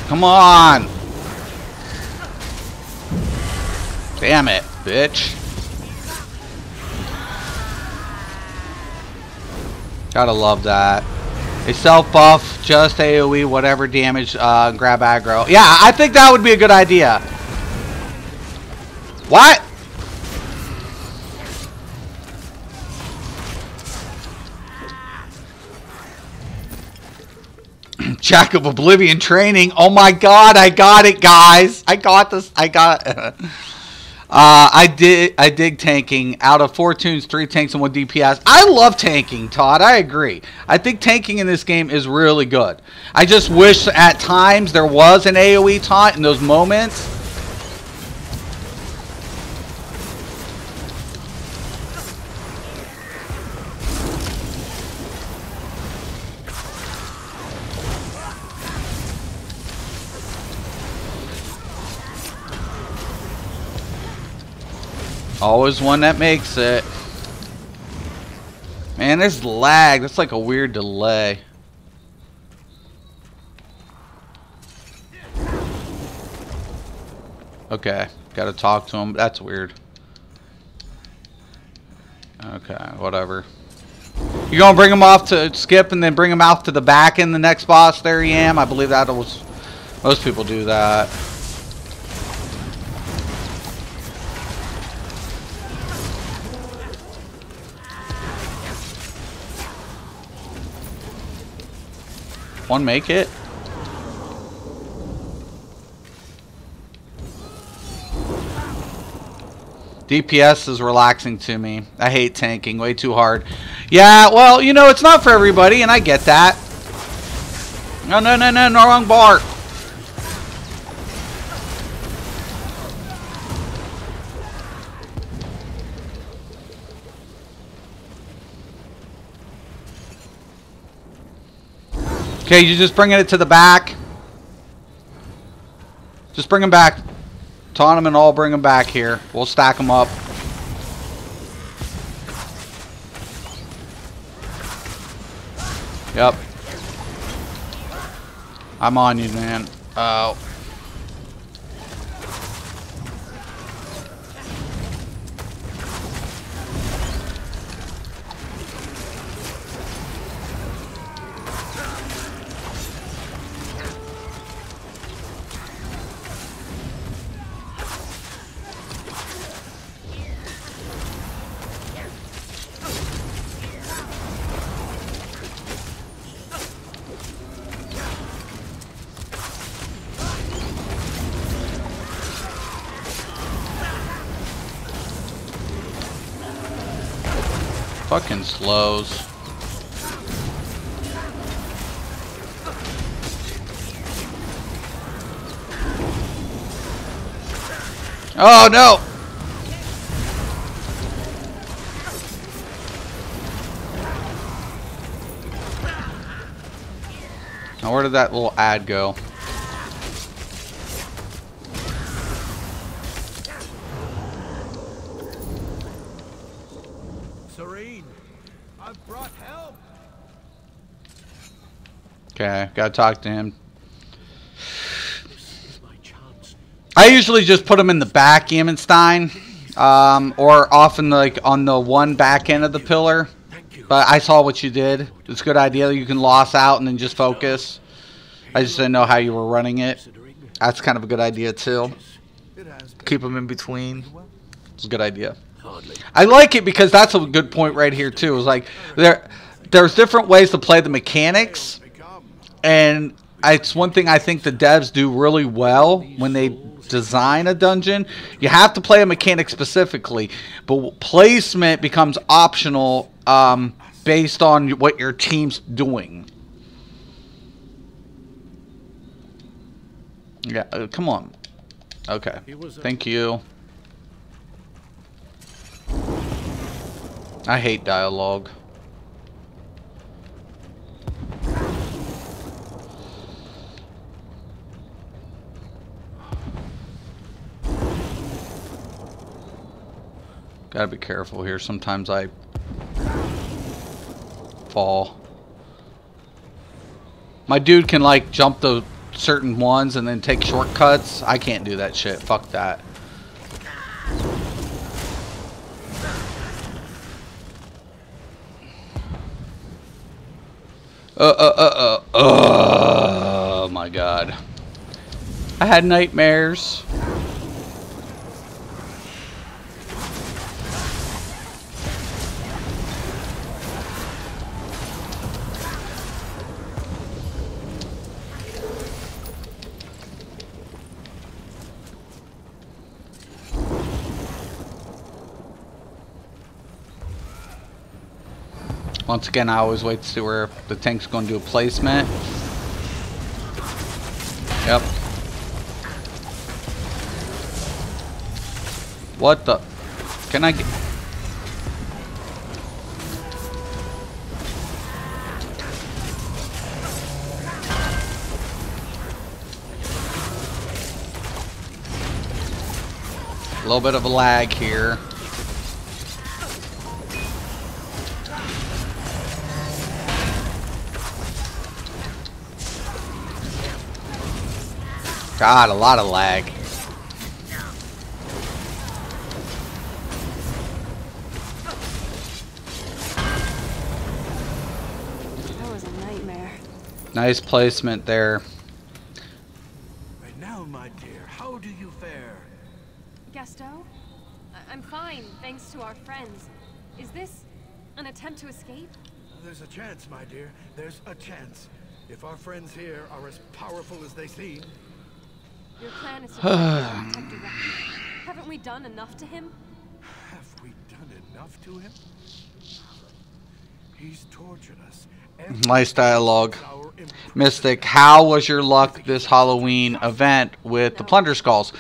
Come on! Damn it, bitch. Gotta love that. A self-buff, just AoE, whatever damage, grab aggro. Yeah, I think that would be a good idea. What? Jack of Oblivion training. Oh my god, I got it, guys. I got this. I got it. I dig tanking. Out of 4 tunes, 3 tanks and 1 DPS. I love tanking, Todd. I agree. I think tanking in this game is really good. I just wish at times there was an AoE taunt in those moments. Always one that makes it. Man, there's lag. That's like a weird delay. Okay, gotta talk to him. That's weird. Okay, whatever. You gonna bring him off to skip and then bring him out to the back in the next boss? There he am. I believe that was Most people do that. One make it? DPS is relaxing to me. I hate tanking way too hard. Yeah, well, you know, it's not for everybody, and I get that. No, no, no, no, no, wrong bar. Okay, you're just bringing it to the back. Just bring them back. Taunt them and all bring them back here. We'll stack them up. Yep. I'm on you, man. Oh. Fucking slows. Oh no! Now where did that little ad go? I've brought help. Okay, gotta talk to him. I usually just put him in the back, Yemenstein, or often like on the one back end of the pillar. But I saw what you did. It's a good idea. You can loss out and then just focus. I just didn't know how you were running it. That's kind of a good idea too. Keep them in between. It's a good idea. I like it because that's a good point right here too. It's like there's different ways to play the mechanics, and it's one thing I think the devs do really well when they design a dungeon. You have to play a mechanic specifically, but placement becomes optional based on what your team's doing. Yeah, come on. Okay, thank you. I hate dialogue. Gotta be careful here. Sometimes I fall. My dude can like jump the certain ones and then take shortcuts. I can't do that shit. Fuck that. Oh my god. I had nightmares. Once again, I always wait to see where the tank's going to do a placement. Yep. What the? Can I get... A little bit of a lag here. God, a lot of lag. That was a nightmare. Nice placement there. friends. Is this an attempt to escape? There's a chance, my dear. There's a chance. If our friends here are as powerful as they seem. Your plan is to fight the architect directly. Haven't we done enough to him? Have we done enough to him? He's tortured us. Nice dialogue. Mystic, how was your luck this Halloween event with the Plunder Skulls?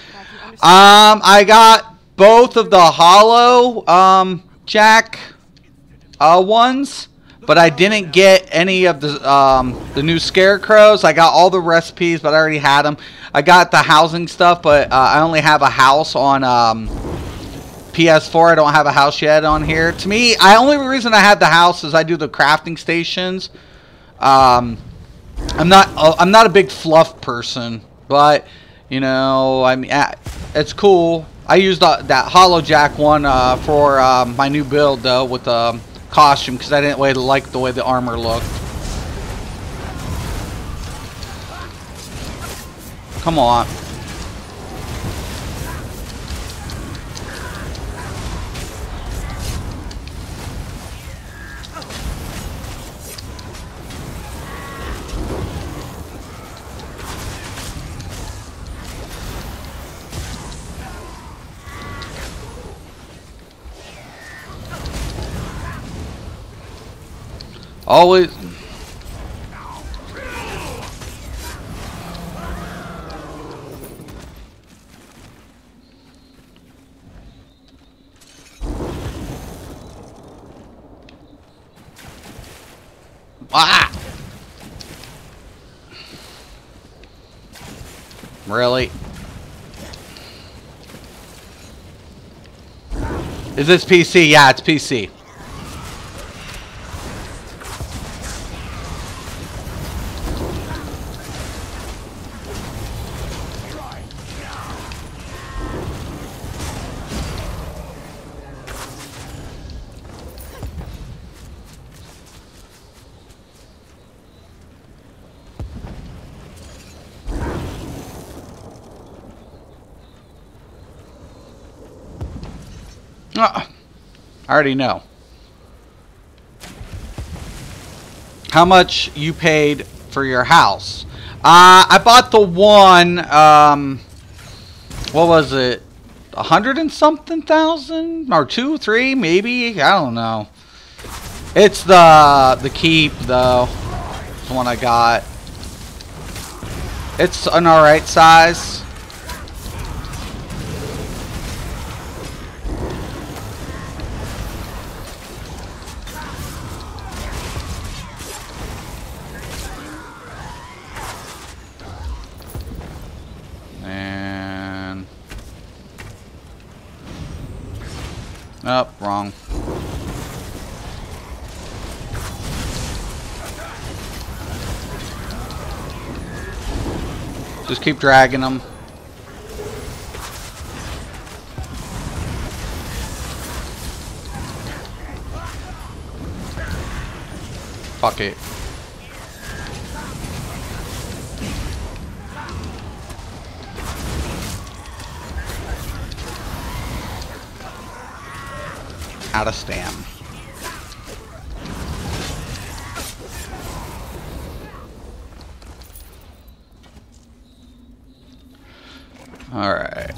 I got both of the hollow Jack ones, but I didn't get any of the new scarecrows. I got all the recipes, but I already had them. I got the housing stuff, but I only have a house on PS4. I don't have a house yet on here. To me, only reason I had the house is I do the crafting stations. I'm not a big fluff person, but you know, I mean, it's cool. I used that Hollow Jack one for my new build though with the costume because I didn't like the way the armor looked. Come on. Always. Ah! Really? Is this PC? Yeah, it's PC. I already know. How much you paid for your house? I bought the one, what was it? 100 and something thousand? Or 2, 3, maybe? I don't know. It's the keep, though. It's the one I got. It's an alright size. Oh, wrong. Just keep dragging them. Fuck it. Out of Stam. All right.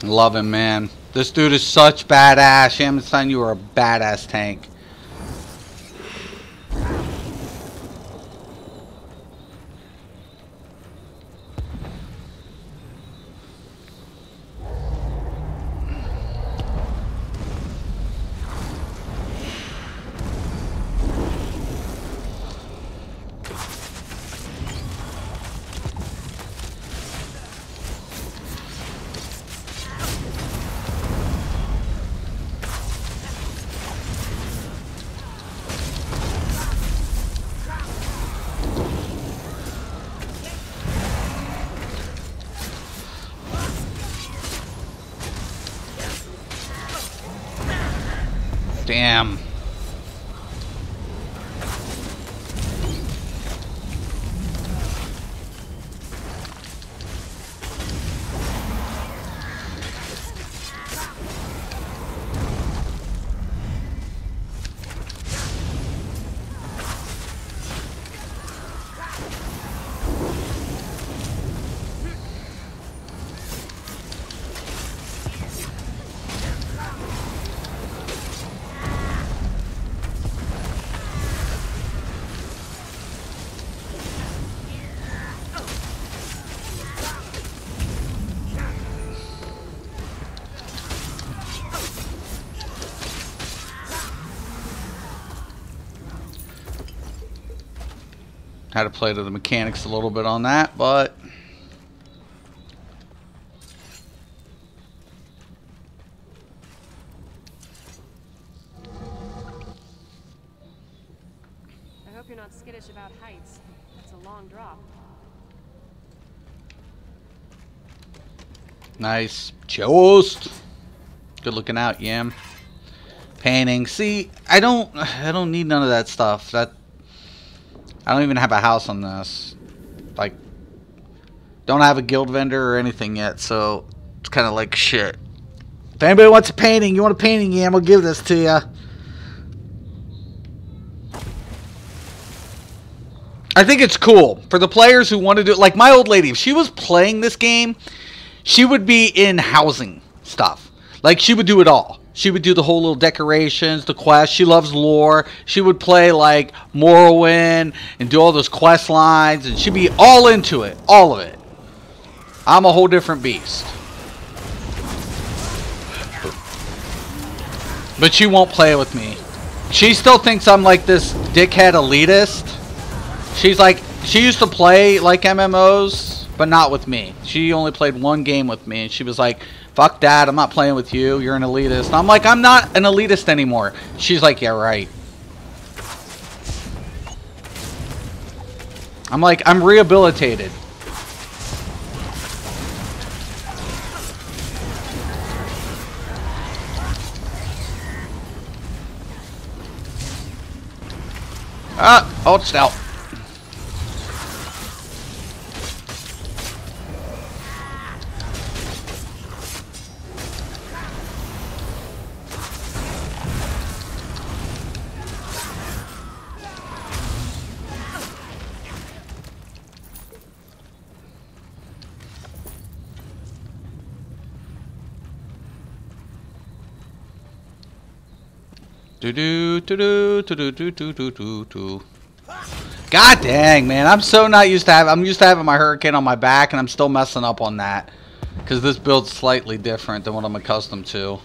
Love him, man. This dude is such badass. Shamanstein, you are a badass tank. Damn. Had to play to the mechanics a little bit on that, but I hope you're not skittish about heights. That's a long drop. nice. Jost. Good looking out, Yam. Painting. See, I don't need none of that stuff. I don't even have a house on this. Like, don't have a guild vendor or anything yet, so it's kind of like shit. If anybody wants a painting, you want a painting, Yam, I'll give this to you. I think it's cool for the players who want to do it. Like my old lady, if she was playing this game, she would be in housing stuff. Like, she would do it all. She would do the whole little decorations, the quests. She loves lore. She would play, like, Morrowind and do all those quest lines. And she'd be all into it. All of it. I'm a whole different beast. But she won't play with me. She still thinks I'm, like, this dickhead elitist. She's like, she used to play, like, MMOs, but not with me. She only played one game with me. And she was like, fuck that, I'm not playing with you, you're an elitist. And I'm like, I'm not an elitist anymore. She's like, yeah, right. I'm like, I'm rehabilitated. Oh, it's out. God dang, man. I'm so not used to having... I'm used to having my hurricane on my back, and I'm still messing up on that. Because this build's slightly different than what I'm accustomed to.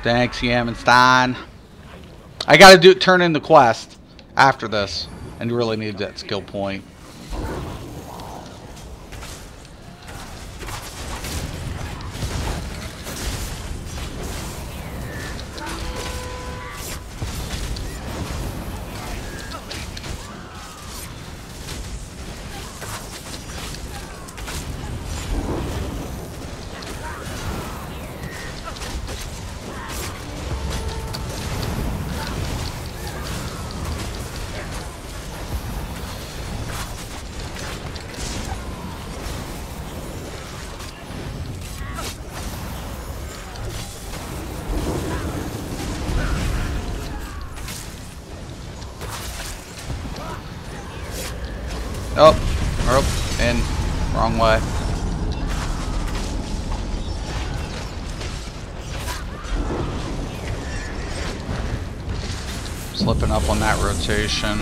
Thanks, Shamanstein. I gotta turn in the quest after this. And you really need that skill point. Oh, and Wrong way. Slipping up on that rotation.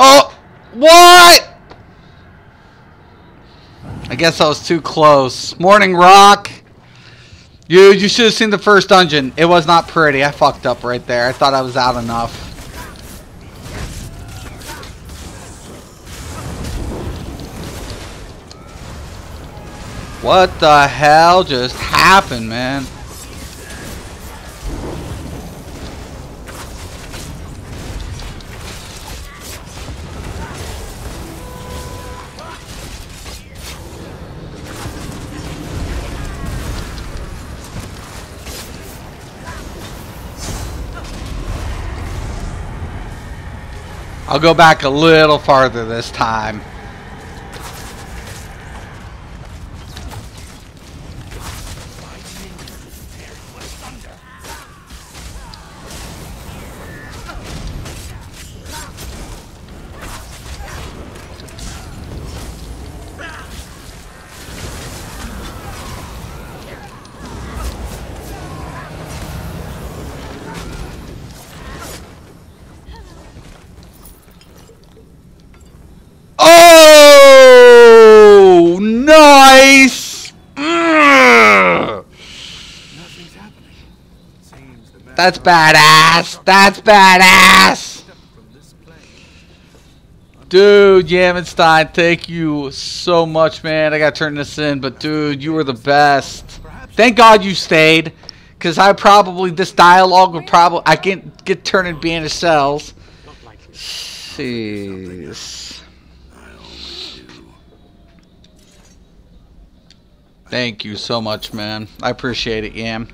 Oh! What? I guess I was too close. Morning, Rock. Dude, you should have seen the first dungeon. It was not pretty. I fucked up right there. I thought I was out enough. What the hell just happened, man? I'll go back a little farther this time. Oh, nice! That's badass. That's badass. Dude, Yamenstein, thank you so much, man. I gotta turn this in, but dude, you were the best. Thank God you stayed, because I probably, this dialogue would probably, I can't get turned in banished cells. Jeez. Thank you so much, man. I appreciate it, Yam.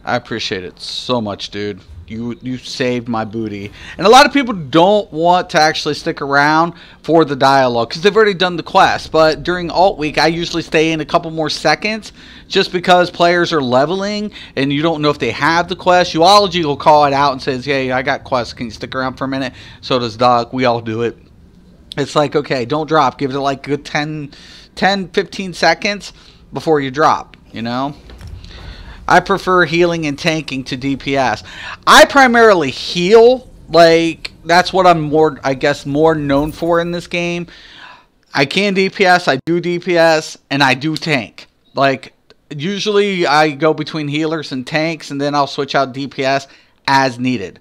I appreciate it so much, dude. You saved my booty. And a lot of people don't want to actually stick around for the dialogue because they've already done the quest. But during alt week, I usually stay in a couple more seconds just because players are leveling and you don't know if they have the quest. Uology will call it out and says, hey, I got quests. Can you stick around for a minute? So does Doc. We all do it. It's like, okay, don't drop. Give it like a good 10, 15 seconds before you drop, you know? I prefer healing and tanking to DPS. I primarily heal. Like, that's what I'm more, I guess, more known for in this game. I can DPS, I do DPS, and I do tank. Like, usually I go between healers and tanks, and then I'll switch out DPS as needed.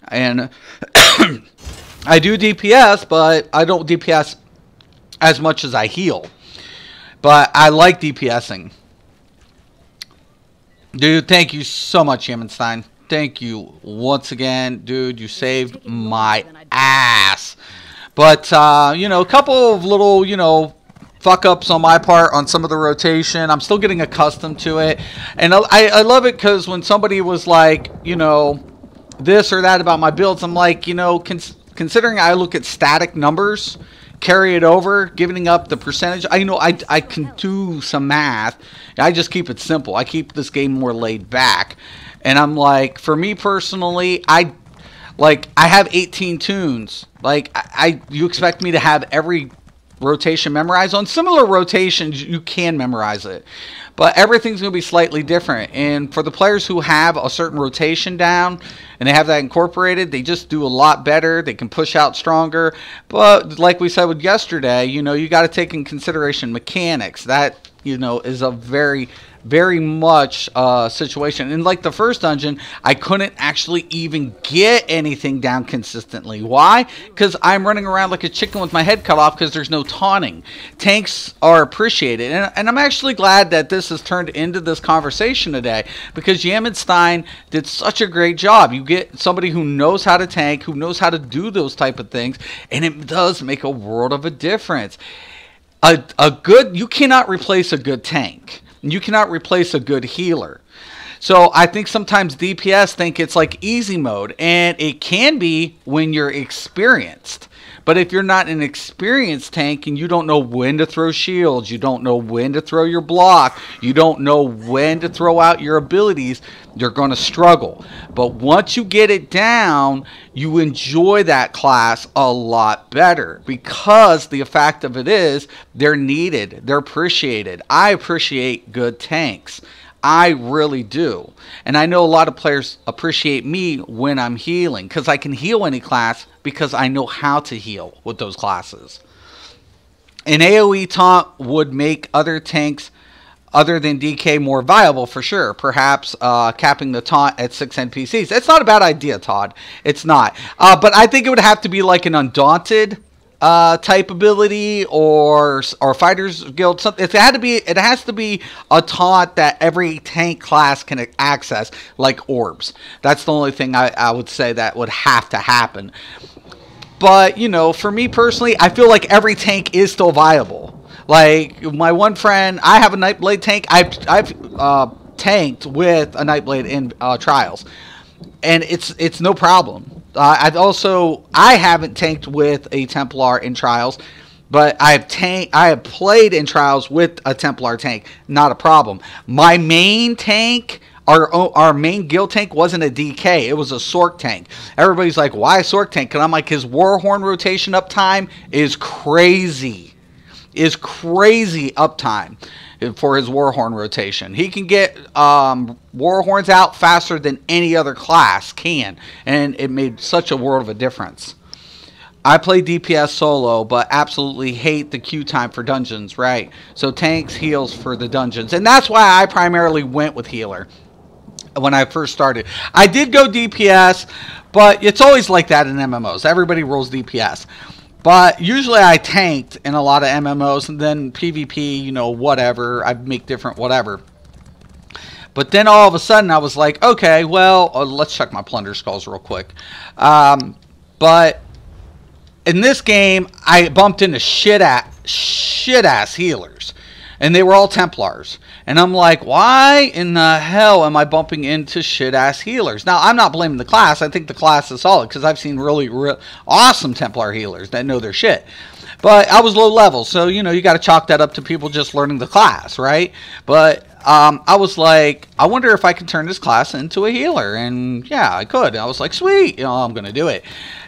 And I do DPS, but I don't DPS as much as I heal. But I like DPSing. Dude, thank you so much, Yamenstein. Thank you once again. Dude, you saved my ass. But, you know, a couple of little, you know, fuck-ups on my part on some of the rotation. I'm still getting accustomed to it. And I love it because when somebody was like, you know, this or that about my builds, I'm like, you know, considering I look at static numbers, carry it over, giving up the percentage. I know I can do some math. I just keep it simple. I keep this game more laid back. And I'm like, for me personally, I have 18 tunes. Like, you expect me to have every rotation memorized? On similar rotations, you can memorize it. But everything's going to be slightly different. And for the players who have a certain rotation down and they have that incorporated, they just do a lot better. They can push out stronger. But like we said with yesterday, you know, you got to take in consideration mechanics. That, you know, is a very, very much a situation. And like the first dungeon, I couldn't actually even get anything down consistently. Why? Because I'm running around like a chicken with my head cut off because there's no taunting. Tanks are appreciated. And I'm actually glad that this has turned into this conversation today, because Stein did such a great job. You get somebody who knows how to tank, who knows how to do those type of things, and it does make a world of a difference. You cannot replace a good tank. You cannot replace a good healer. So I think sometimes DPS think it's like easy mode, and it can be when you're experienced. But if you're not an experienced tank and you don't know when to throw shields, you don't know when to throw your block, you don't know when to throw out your abilities, you're going to struggle. But once you get it down, you enjoy that class a lot better, because the fact of it is they're needed, they're appreciated. I appreciate good tanks. I really do. And I know a lot of players appreciate me when I'm healing, because I can heal any class because I know how to heal with those classes. An AoE taunt would make other tanks other than DK more viable for sure. Perhaps capping the taunt at 6 NPCs. It's not a bad idea, Todd. It's not. But I think it would have to be like an Undaunted type ability, or Fighters Guild. Something. It has to be a taunt that every tank class can access, like orbs. That's the only thing I would say that would have to happen. But you know, for me personally, I feel like every tank is still viable. Like my one friend, I have a Nightblade tank. I've tanked with a Nightblade in Trials, and it's no problem. I haven't tanked with a Templar in Trials, but I have played in Trials with a Templar tank. Not a problem. My main tank, our main guild tank, wasn't a DK. It was a Sorc tank. Everybody's like, why a Sorc tank? And I'm like, his Warhorn rotation uptime is crazy. Is crazy uptime for his Warhorn rotation. He can get Warhorns out faster than any other class can, and it made such a world of a difference. I play DPS solo, but absolutely hate the queue time for dungeons, right? So tanks, heals for the dungeons, and that's why I primarily went with healer when I first started. I did go DPS, but it's always like that in MMOs. Everybody rolls DPS. But usually I tanked in a lot of MMOs, and then PvP, you know, whatever. I'd make different whatever. But then all of a sudden I was like, okay, well, let's check my Plunder Skulls real quick. But in this game, I bumped into shit-ass healers. And they were all Templars. And I'm like, why in the hell am I bumping into shit-ass healers? Now, I'm not blaming the class. I think the class is solid, because I've seen really awesome Templar healers that know their shit. But I was low level, so, you know, you got to chalk that up to people just learning the class, right? But I was like, I wonder if I can turn this class into a healer. And, yeah, I could. I was like, sweet, you know, I'm going to do it.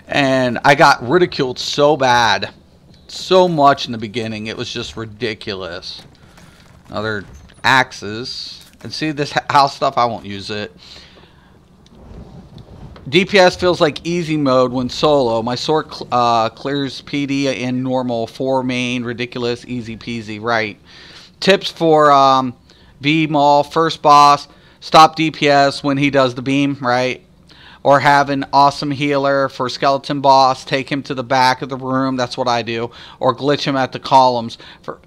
And I got ridiculed so bad, so much in the beginning. It was just ridiculous. Other axes, and see this house stuff, I won't use it. DPS feels like easy mode when solo. My Sorc clears PD in normal, 4 main, ridiculous, easy peasy, right? Tips for V-Maul, first boss, stop DPS when he does the beam, right? Or have an awesome healer for skeleton boss, take him to the back of the room, that's what I do. Or glitch him at the columns for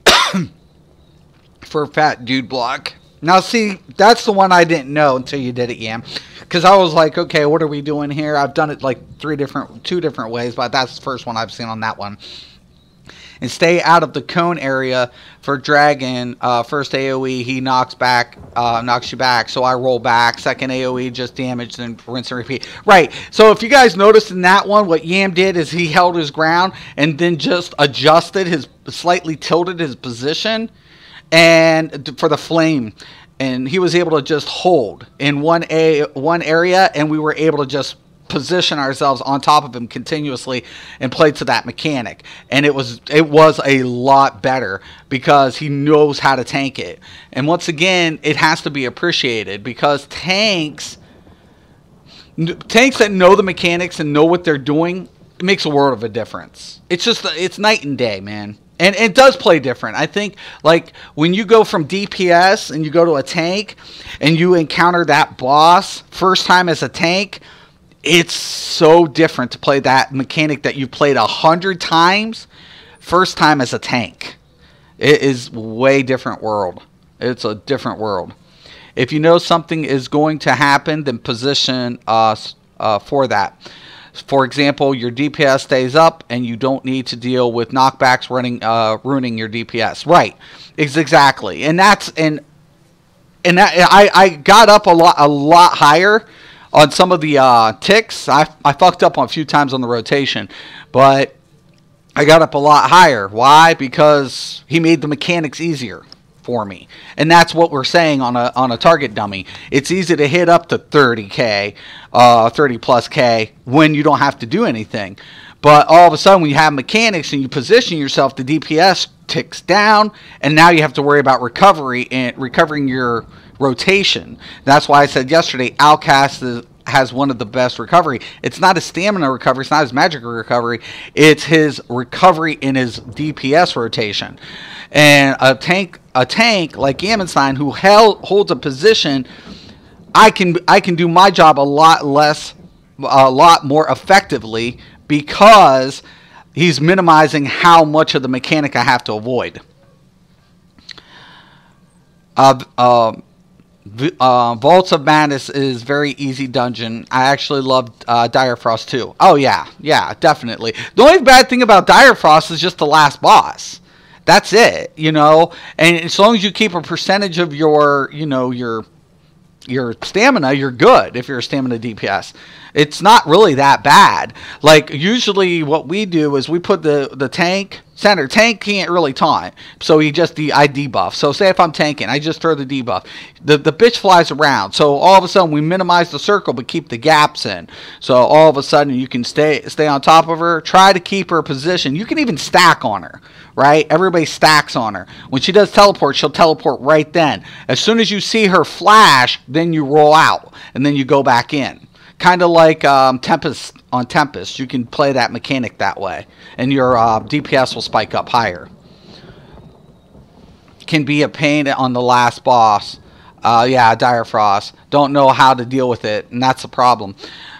for fat dude block. Now see, that's the one I didn't know until you did it, Yam. Because I was like, okay, what are we doing here? I've done it like two different ways, but that's the first one I've seen on that one. And stay out of the cone area for dragon. First AoE, he knocks you back. So I roll back. Second AoE, just damage, then rinse and repeat. Right. So if you guys noticed in that one, what Yam did is he held his ground and then just slightly tilted his position, and for the flame, and he was able to just hold in one area, and we were able to just position ourselves on top of him continuously and play to that mechanic. And it was a lot better because he knows how to tank it. And once again, it has to be appreciated, because tanks that know the mechanics and know what they're doing it makes a world of a difference. It's just, it's night and day, man. And it does play different. I think, like, when you go from DPS and you go to a tank and you encounter that boss first time as a tank, it's so different to play that mechanic that you've played 100 times first time as a tank. It is way different world. It's a different world. If you know something is going to happen, then position for that. For example, your DPS stays up and you don't need to deal with knockbacks ruining your DPS. Right. Exactly. And that's I got up a lot higher on some of the ticks. I fucked up on a few times on the rotation, but I got up a lot higher. Why? Because he made the mechanics easier for me. And that's what we're saying on a target dummy. It's easy to hit up to 30k, 30 plus K when you don't have to do anything. But all of a sudden when you have mechanics and you position yourself, the DPS ticks down, and now you have to worry about recovery and recovering your rotation. That's why I said yesterday, Outcast has one of the best recovery. It's not his stamina recovery, it's not his magic recovery, it's his recovery in his DPS rotation. And a tank like Yamenstein, who holds a position, I can do my job a lot more effectively because he's minimizing how much of the mechanic I have to avoid. Vaults of Madness is very easy dungeon. I actually love Dire Frost too. Oh yeah, definitely. The only bad thing about Dire Frost is just the last boss. That's it, you know. And as long as you keep a percentage of your, you know, your stamina, you're good. If you're a stamina DPS, it's not really that bad. Like usually, what we do is we put the tank. Center tank can't really taunt, so I debuff. So say if I'm tanking, I just throw the debuff. The bitch flies around, so all of a sudden we minimize the circle but keep the gaps in. So all of a sudden you can stay on top of her. Try to keep her position. You can even stack on her, right? Everybody stacks on her. When she does teleport, she'll teleport right then. As soon as you see her flash, then you roll out and then you go back in. Kind of like Tempest on Tempest. You can play that mechanic that way. And your DPS will spike up higher. Can be a pain on the last boss. Yeah, Dire Frost. Don't know how to deal with it. And that's the problem.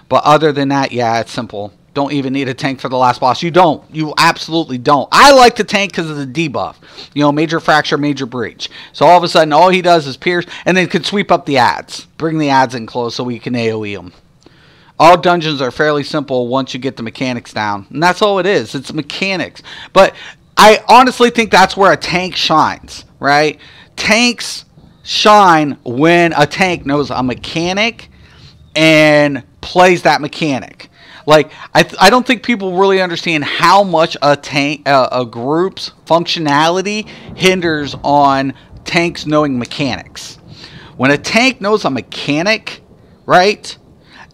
But other than that, yeah, it's simple. Don't even need a tank for the last boss. You don't. You absolutely don't. I like the tank because of the debuff. You know, major fracture, major breach. So all of a sudden, all he does is pierce. And then can sweep up the ads. Bring the ads in close so we can AoE them. All dungeons are fairly simple once you get the mechanics down. And that's all it is. It's mechanics. But I honestly think that's where a tank shines, right? Tanks shine when a tank knows a mechanic and plays that mechanic. Like, I don't think people really understand how much a group's functionality hinders on tanks knowing mechanics. When a tank knows a mechanic, right,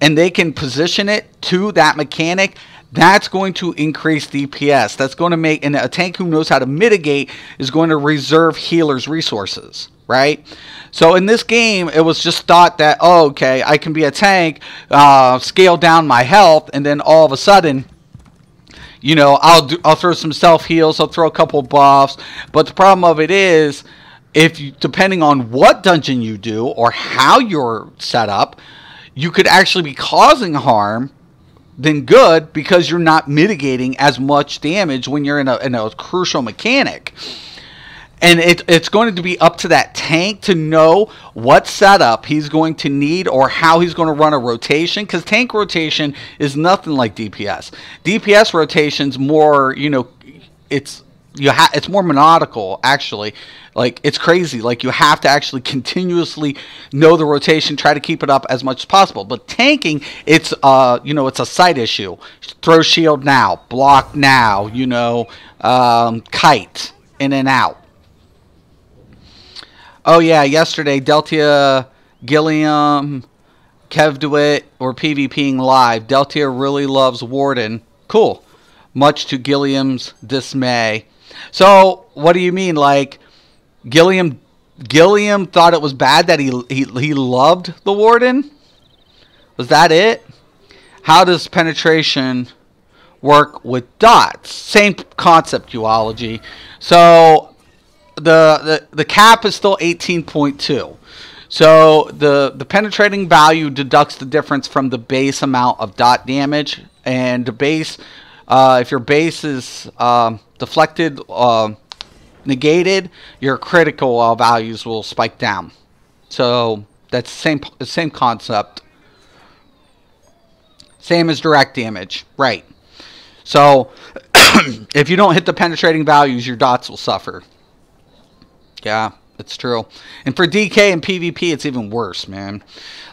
and they can position it to that mechanic, that's going to increase DPS. That's going to make, and a tank who knows how to mitigate is going to reserve healers' resources, right? So in this game, it was just thought that, oh, okay, I can be a tank, scale down my health, and then all of a sudden, you know, I'll throw some self heals, I'll throw a couple buffs. But the problem of it is, depending on what dungeon you do or how you're set up, you could actually be causing harm than good because you're not mitigating as much damage when you're in a crucial mechanic. And it's going to be up to that tank to know what setup he's going to need or how he's going to run a rotation, because tank rotation is nothing like DPS. DPS rotation's more, you know, it's more methodical, actually. Like, it's crazy. Like, you have to actually continuously know the rotation, try to keep it up as much as possible. But tanking, it's you know, it's a sight issue. Throw shield now, block now, you know, kite in and out. Oh yeah, yesterday Deltia, Gilliam, Kev DeWitt were PvPing live. Deltia really loves Warden. Cool. Much to Gilliam's dismay. So, what do you mean? Like, Gilliam thought it was bad that he loved the Warden? Was that it? How does penetration work with dots. Same concept, duology. So the cap is still 18.2. So the penetrating value deducts the difference from the base amount of dot damage, and the base, if your base is deflected, negated, your critical values will spike down. So that's the same concept. Same as direct damage, right? So if you don't hit the penetrating values, your dots will suffer. Yeah, it's true. And for DK and PvP, it's even worse, man.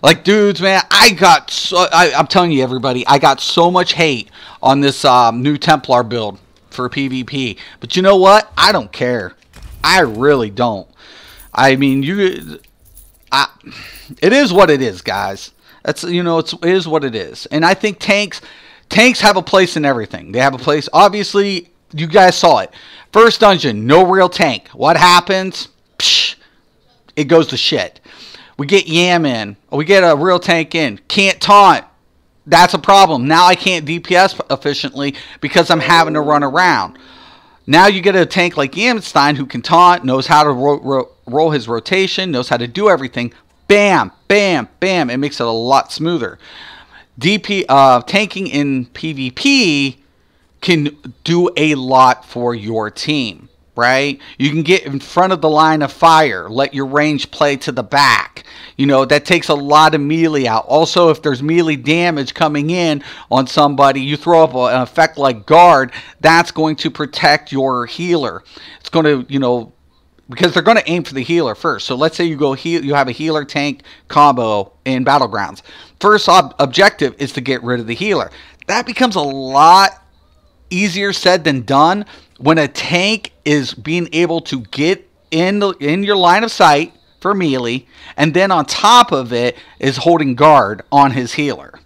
Like, dudes, man, I'm telling you, everybody, I got so much hate on this new Templar build for PvP. But you know what? I don't care. I really don't. I mean, it is what it is, guys. That's, you know, it is what it is. And I think tanks have a place in everything. They have a place. Obviously, you guys saw it. First dungeon, no real tank. What happens? Psh, it goes to shit. We get Yam in. We get a real tank in. Can't taunt. That's a problem. Now I can't DPS efficiently because I'm having to run around. Now you get a tank like Yamstein who can taunt, knows how to roll his rotation, knows how to do everything. Bam, bam, bam. It makes it a lot smoother. Tanking in PvP can do a lot for your team, right? You can get in front of the line of fire, let your range play to the back. You know, that takes a lot of melee out. Also, if there's melee damage coming in on somebody, you throw up an effect like guard, that's going to protect your healer. It's going to, you know, because they're going to aim for the healer first. So let's say you go you have a healer tank combo in Battlegrounds. First objective is to get rid of the healer. That becomes a lot easier said than done when a tank is being able to get in your line of sight for melee, and then on top of it is holding guard on his healer.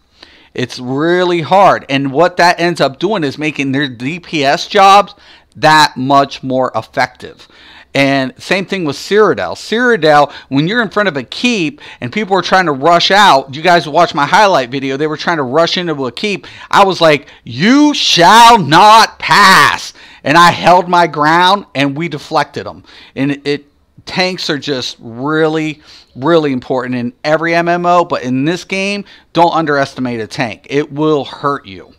It's really hard, and what that ends up doing is making their DPS jobs that much more effective. And same thing with Cyrodiil. Cyrodiil, when you're in front of a keep and people are trying to rush out, you guys watch my highlight video, they were trying to rush into a keep. I was like, you shall not pass. And I held my ground and we deflected them. And tanks are just really, really important in every MMO. But in this game, don't underestimate a tank. It will hurt you.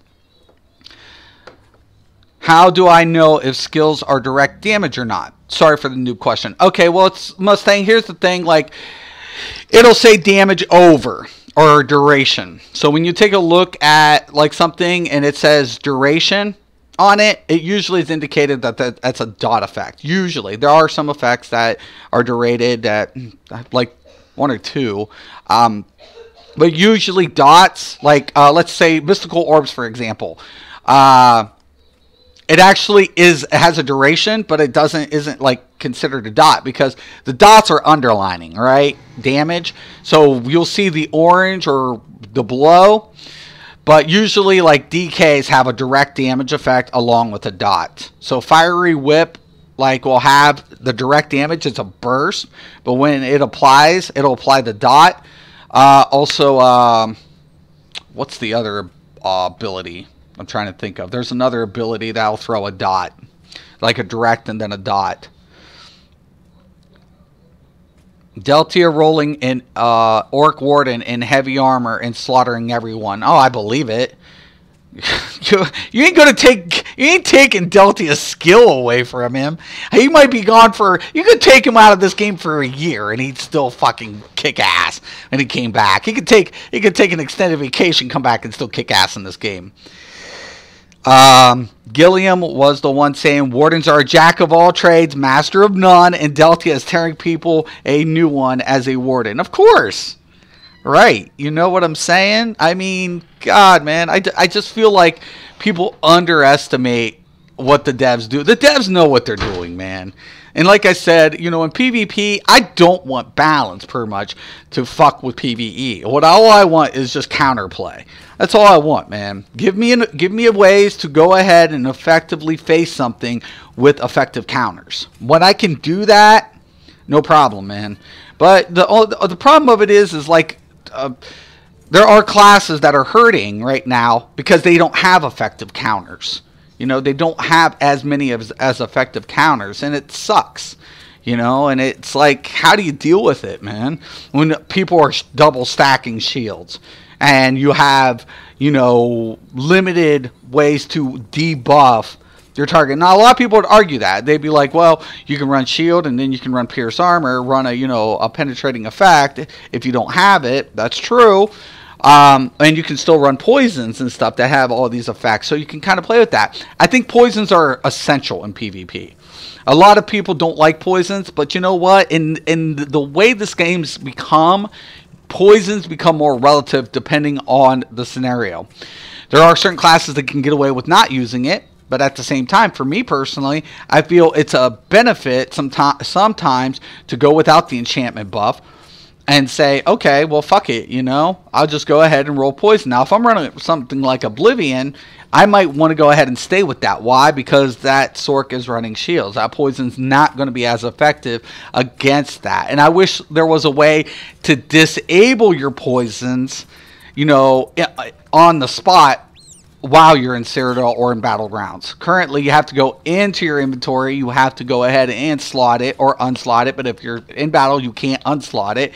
How do I know if skills are direct damage or not? Sorry for the noob question. Okay, well, it's Mustang. Here's the thing. Like, it'll say damage over or duration. So when you take a look at like something and it says duration on it, it usually is indicated that that's a dot effect. Usually. There are some effects that are derated at like 1 or 2. But usually dots, like let's say mystical orbs, for example. It actually has a duration, but it isn't like considered a dot because the dots are underlining, right? Damage. So you'll see the orange or the below, but usually like DKs have a direct damage effect along with a dot. So Fiery Whip like will have the direct damage. It's a burst, but when it applies, it'll apply the dot. Also, what's the other ability? I'm trying to think of. There's another ability that'll throw a dot. Like a direct and then a dot. Deltia rolling in Orc Warden in heavy armor and slaughtering everyone. Oh, I believe it. You ain't taking Deltia's skill away from him. He might be gone for... You could take him out of this game for a year and he'd still fucking kick ass when he came back. He could take an extended vacation, come back and still kick ass in this game. Gilliam was the one saying Wardens are a jack of all trades, master of none, and Deltia is tearing people a new one as a Warden. Of course. Right. You know what I'm saying? I mean, God, man. I just feel like people underestimate what the devs do. The devs know what they're doing, man. And like I said, you know, in PvP, I don't want balance per much to fuck with PvE. All I want is just counterplay. That's all I want, man. Give me ways to go ahead and effectively face something with effective counters. When I can do that, no problem, man. But the problem of it is like there are classes that are hurting right now because they don't have effective counters. You know, they don't have as many as effective counters, and it sucks. You know, and it's like, how do you deal with it, man? When people are double stacking shields and you have, you know, limited ways to debuff your target. Now, a lot of people would argue that. They'd be like, well, you can run shield and then you can run pierce armor, run a, you know, a penetrating effect if you don't have it. That's true. And you can still run poisons and stuff that have all these effects. So you can kind of play with that. I think poisons are essential in PvP. A lot of people don't like poisons, but you know what? In the way this game's become, poisons become more relative depending on the scenario. There are certain classes that can get away with not using it, but at the same time, for me personally, I feel it's a benefit sometimes to go without the enchantment buff and say, okay, well, fuck it, you know, I'll just go ahead and roll poison. Now, if I'm running something like Oblivion, I might want to go ahead and stay with that. Why? Because that Sorc is running shields. That poison's not going to be as effective against that. And I wish there was a way to disable your poisons, you know, on the spot while you're in Citadel or in Battlegrounds. Currently, you have to go into your inventory. You have to go ahead and slot it or unslot it. But if you're in battle, you can't unslot it.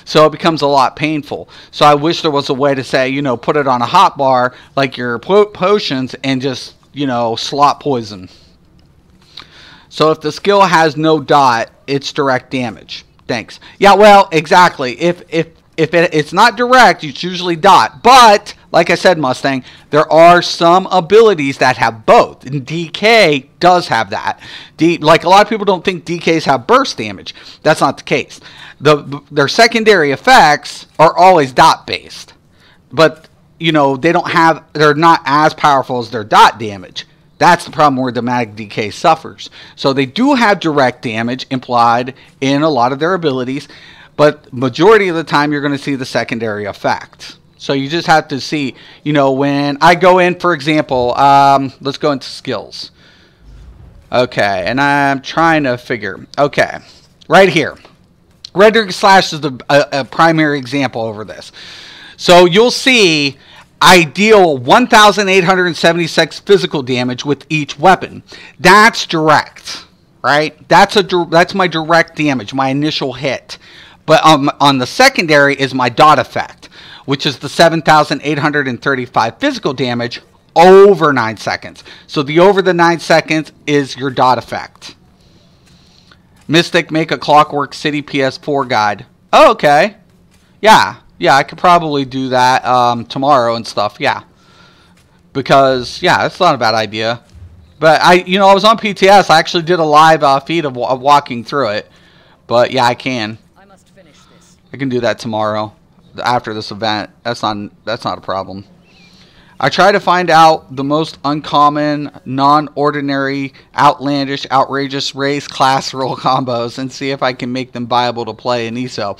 So it becomes a lot painful. So I wish there was a way to say, you know, put it on a hotbar like your potions and just, you know, slot poison. So if the skill has no dot, it's direct damage. Thanks. Yeah, well, exactly. If it's not direct, it's usually dot. But, like I said, Mustang, there are some abilities that have both. And DK does have that. Like, a lot of people don't think DKs have burst damage. That's not the case. Their secondary effects are always dot based. But, you know, they're not as powerful as their dot damage. That's the problem where Dramatic DK suffers. So they do have direct damage implied in a lot of their abilities. But majority of the time, you're going to see the secondary effect. So you just have to see, you know, when I go in, for example, let's go into skills. Okay, and I'm trying to figure. Okay, right here. Rendering Slash is a primary example over this. So you'll see I deal 1,876 physical damage with each weapon. That's direct, right? That's my direct damage, my initial hit. But on the secondary is my dot effect, which is the 7,835 physical damage over 9 seconds. So the over the 9 seconds is your dot effect. Mystic, make a Clockwork City PS4 guide. Oh, okay. Yeah, I could probably do that tomorrow and stuff. Yeah, because yeah, it's not a bad idea. But I was on PTS. I actually did a live feed of walking through it. But yeah, I can. I can do that tomorrow after this event. That's not a problem. I try to find out the most uncommon, non-ordinary, outlandish, outrageous race class roll combos and see if I can make them viable to play in ESO.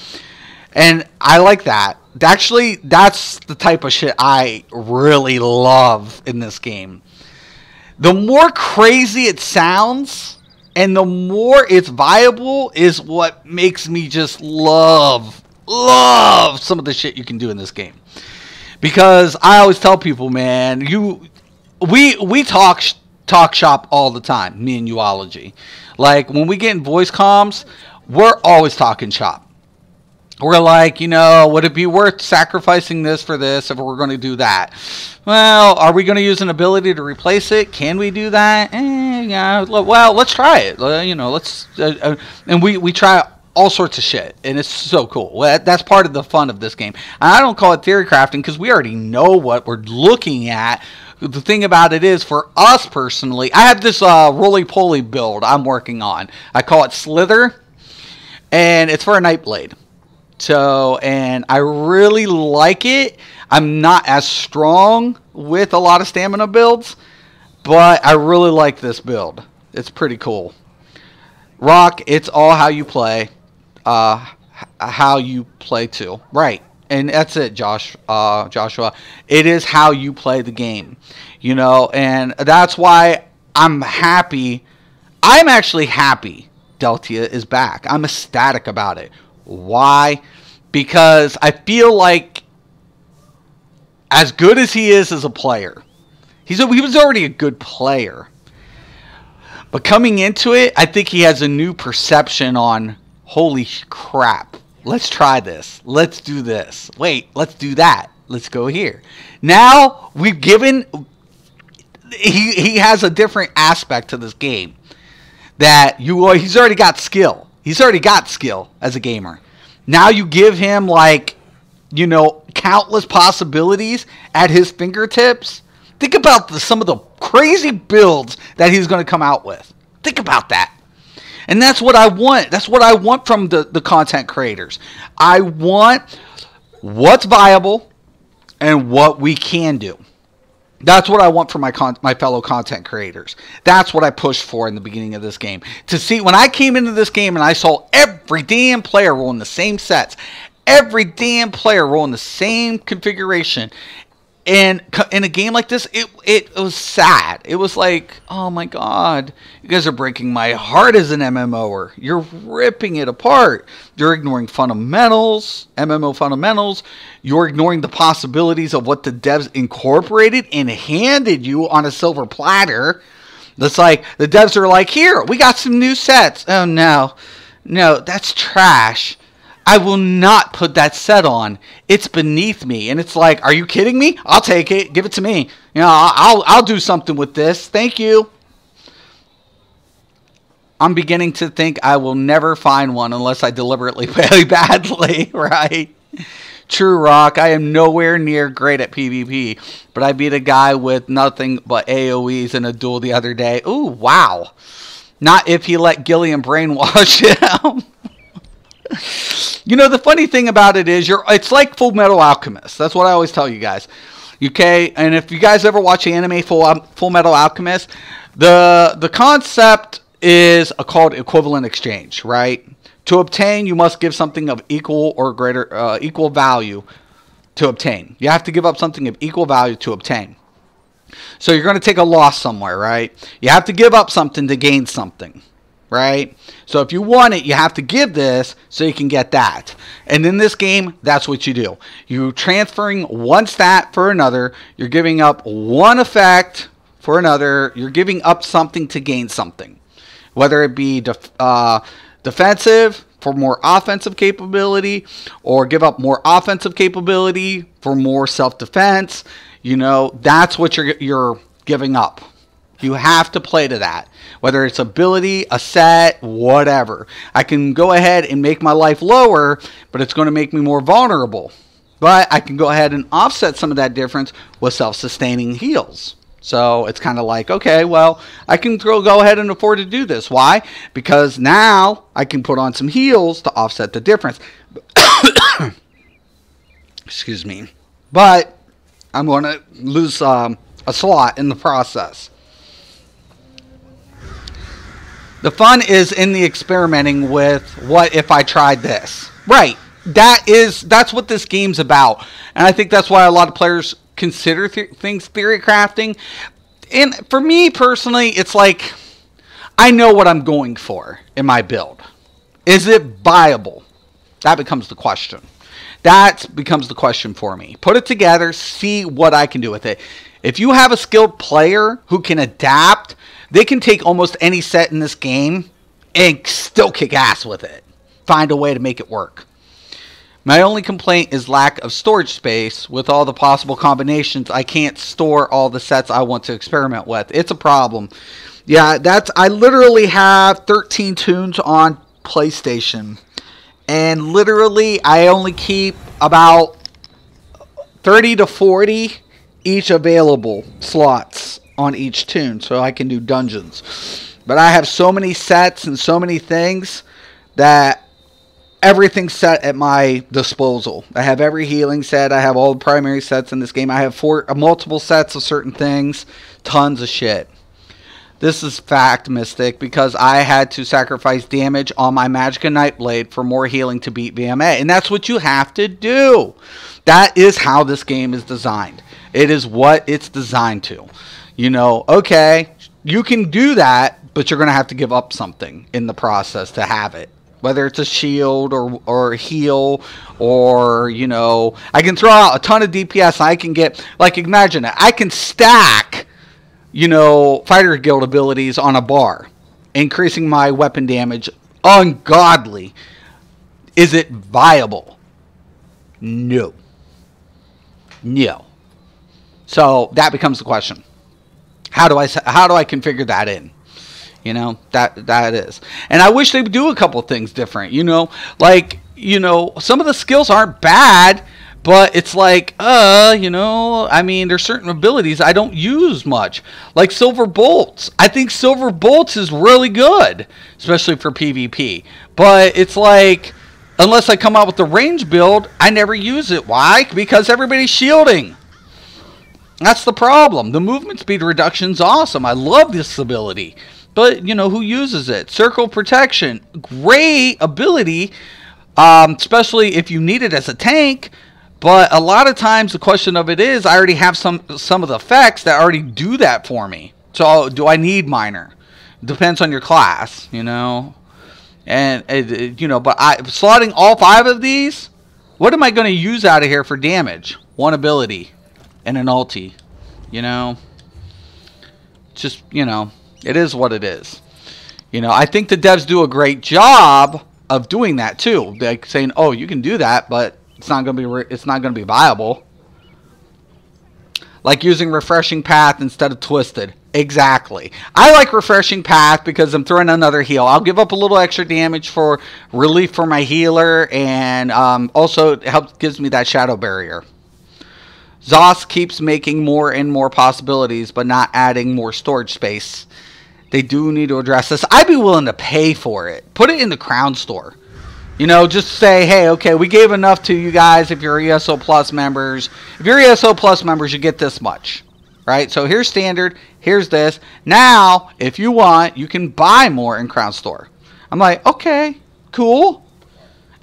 And I like that. Actually, that's the type of shit I really love in this game. The more crazy it sounds and the more it's viable is what makes me just love some of the shit you can do in this game. Because I always tell people, man, we talk shop all the time, me and Uology. Like, when we get in voice comms, we're always talking shop. We're like, would it be worth sacrificing this for this if we're going to do that? Well, are we going to use an ability to replace it? Can we do that? Yeah. Well, let's try it. And we try all sorts of shit, and it's so cool. That's part of the fun of this game. And I don't call it theory crafting because we already know what we're looking at. The thing about it is, for us personally, I have this roly-poly build I'm working on. I call it Slither, and it's for a Nightblade. So, and I really like it. I'm not as strong with a lot of stamina builds, but I really like this build. It's pretty cool. Rock, it's all how you play. How you play too. Right. And that's it, Joshua. It is how you play the game. And that's why I'm happy. I'm actually happy Deltia is back. I'm ecstatic about it. Why? Because I feel like as good as he is as a player, he was already a good player. But coming into it, I think he has a new perception on, holy crap, let's try this. Let's do this. Wait, let's do that. Let's go here. Now, we've given... He has a different aspect to this game. That he's already got skill. He's already got skill as a gamer. Now you give him, like, you know, countless possibilities at his fingertips. Think about some of the crazy builds that he's going to come out with. Think about that. And that's what I want. That's what I want from the content creators. I want what's viable and what we can do. That's what I want from my fellow content creators. That's what I pushed for in the beginning of this game. To see, when I came into this game and I saw every damn player rolling the same sets, every damn player rolling the same configuration, and in a game like this, it was sad. It was like, oh my god, you guys are breaking my heart as an MMOer. You're ripping it apart. You're ignoring fundamentals, MMO fundamentals. You're ignoring the possibilities of what the devs incorporated and handed you on a silver platter. That's like, the devs are like, here, we got some new sets. Oh no, that's trash. I will not put that set on. It's beneath me. And it's like, are you kidding me? I'll take it. Give it to me. You know, I'll do something with this. Thank you. I'm beginning to think I will never find one unless I deliberately play badly, right? True, Rock. I am nowhere near great at PvP, but I beat a guy with nothing but AoEs in a duel the other day. Ooh, wow. Not if he let Gilliam brainwash him. You know, the funny thing about it is, it's like Full Metal Alchemist. That's what I always tell you guys. Okay, and if you guys ever watch anime Full Metal Alchemist, the concept is called equivalent exchange, right? To obtain, you must give something of equal or greater equal value to obtain. You have to give up something of equal value to obtain. So you're going to take a loss somewhere, right? You have to give up something to gain something. Right? So if you want it, you have to give this so you can get that. And in this game, that's what you do. You're transferring one stat for another. You're giving up one effect for another. You're giving up something to gain something. Whether it be defensive for more offensive capability, or give up more offensive capability for more self-defense. You know, that's what you're giving up. You have to play to that. Whether it's ability, a set, whatever. I can go ahead and make my life lower, but it's going to make me more vulnerable. But I can go ahead and offset some of that difference with self-sustaining heals. So it's kind of like, okay, well, I can go ahead and afford to do this. Why? Because now I can put on some heals to offset the difference. Excuse me. But I'm going to lose a slot in the process. The fun is in the experimenting with what if I tried this. Right. That's what this game's about. And I think that's why a lot of players consider things theory crafting. And for me personally, it's like, I know what I'm going for in my build. Is it viable? That becomes the question. That becomes the question for me. Put it together, see what I can do with it. If you have a skilled player who can adapt, they can take almost any set in this game and still kick ass with it. Find a way to make it work. My only complaint is lack of storage space. With all the possible combinations, I can't store all the sets I want to experiment with. It's a problem. Yeah, I literally have 13 tunes on PlayStation. And literally, I only keep about 30 to 40 each available slots on each tune, so I can do dungeons. But I have so many sets and so many things that everything's set at my disposal. I have every healing set. I have all the primary sets in this game. I have multiple sets of certain things. Tons of shit. This is fact, Mystic, because I had to sacrifice damage on my Magicka Nightblade for more healing to beat VMA. And that's what you have to do. That is how this game is designed. It is what it's designed to. You know, okay, you can do that, but you're going to have to give up something in the process to have it. Whether it's a shield or heal or, you know, I can throw out a ton of DPS. I can get, like, imagine it. I can stack, you know, fighter guild abilities on a bar, increasing my weapon damage ungodly. Is it viable? No. No. So that becomes the question. How do I configure that in? You know, that is. And I wish they would do a couple things different, you know. Like, you know, some of the skills aren't bad, but it's like, you know, I mean, there's certain abilities I don't use much. Like Silver Bolts. I think Silver Bolts is really good, especially for PvP. But it's like, unless I come out with the range build, I never use it. Why? Because everybody's shielding. That's the problem. The movement speed reduction's awesome. I love this ability. But, you know, who uses it? Circle Protection. Great ability, especially if you need it as a tank. But a lot of times the question of it is, I already have some of the effects that already do that for me. So do I need Miner? Depends on your class, you know. And, you know, but slotting all 5 of these, what am I going to use out of here for damage? One ability and an ulti, you know. Just, you know. It is what it is. You know, I think the devs do a great job of doing that too. Like saying, "Oh, you can do that, but it's not going to be viable." Like using Refreshing Path instead of Twisted. Exactly. I like Refreshing Path because I'm throwing another heal. I'll give up a little extra damage for relief for my healer, and also it gives me that shadow barrier. ZOS keeps making more and more possibilities, but not adding more storage space. They do need to address this. I'd be willing to pay for it. Put it in the Crown Store. You know, just say, hey, okay, we gave enough to you guys if you're ESO Plus members. If you're ESO Plus members, you get this much. Right? So here's standard. Here's this. Now, if you want, you can buy more in Crown Store. I'm like, okay, cool.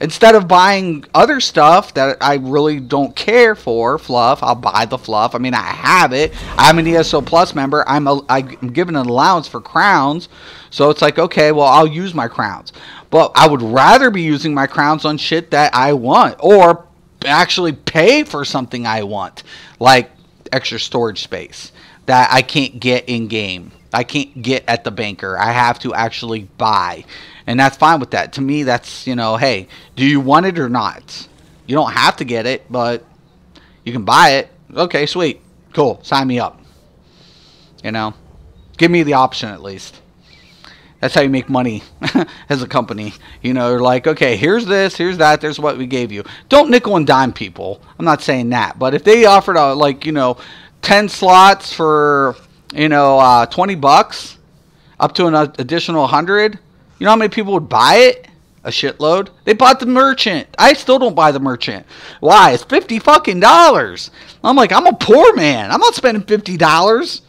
Instead of buying other stuff that I really don't care for, fluff, I'll buy the fluff. I mean, I have it. I'm an ESO Plus member. I'm given an allowance for crowns. So it's like, okay, well, I'll use my crowns. But I would rather be using my crowns on shit that I want. Or actually pay for something I want. Like extra storage space that I can't get in-game. I can't get at the banker. I have to actually buy. And that's fine with that. To me, that's, you know, hey, do you want it or not? You don't have to get it, but you can buy it. Okay, sweet. Cool. Sign me up. You know, give me the option at least. That's how you make money as a company. You know, you're like, okay, here's this, here's that, there's what we gave you. Don't nickel and dime people. I'm not saying that. But if they offered, like, you know, 10 slots for, you know, $20 up to an additional 100, you know how many people would buy it? A shitload. They bought the merchant. I still don't buy the merchant. Why? It's $50 fucking dollars. I'm like, I'm a poor man. I'm not spending $50.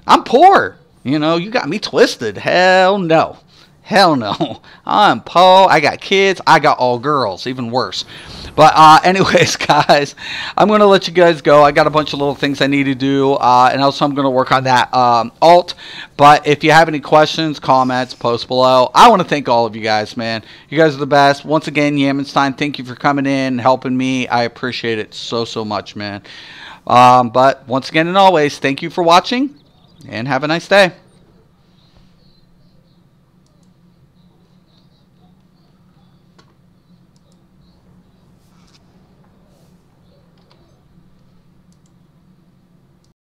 I'm poor. You know, you got me twisted. Hell no. Hell no. I'm poor. I got kids. I got all girls. Even worse. But anyways, guys, I'm going to let you guys go. I got a bunch of little things I need to do. And also I'm going to work on that alt. But if you have any questions, comments, post below. I want to thank all of you guys, man. You guys are the best. Once again, Yamenstein, thank you for coming in, helping me. I appreciate it so, so much, man. But once again and always, thank you for watching. And have a nice day.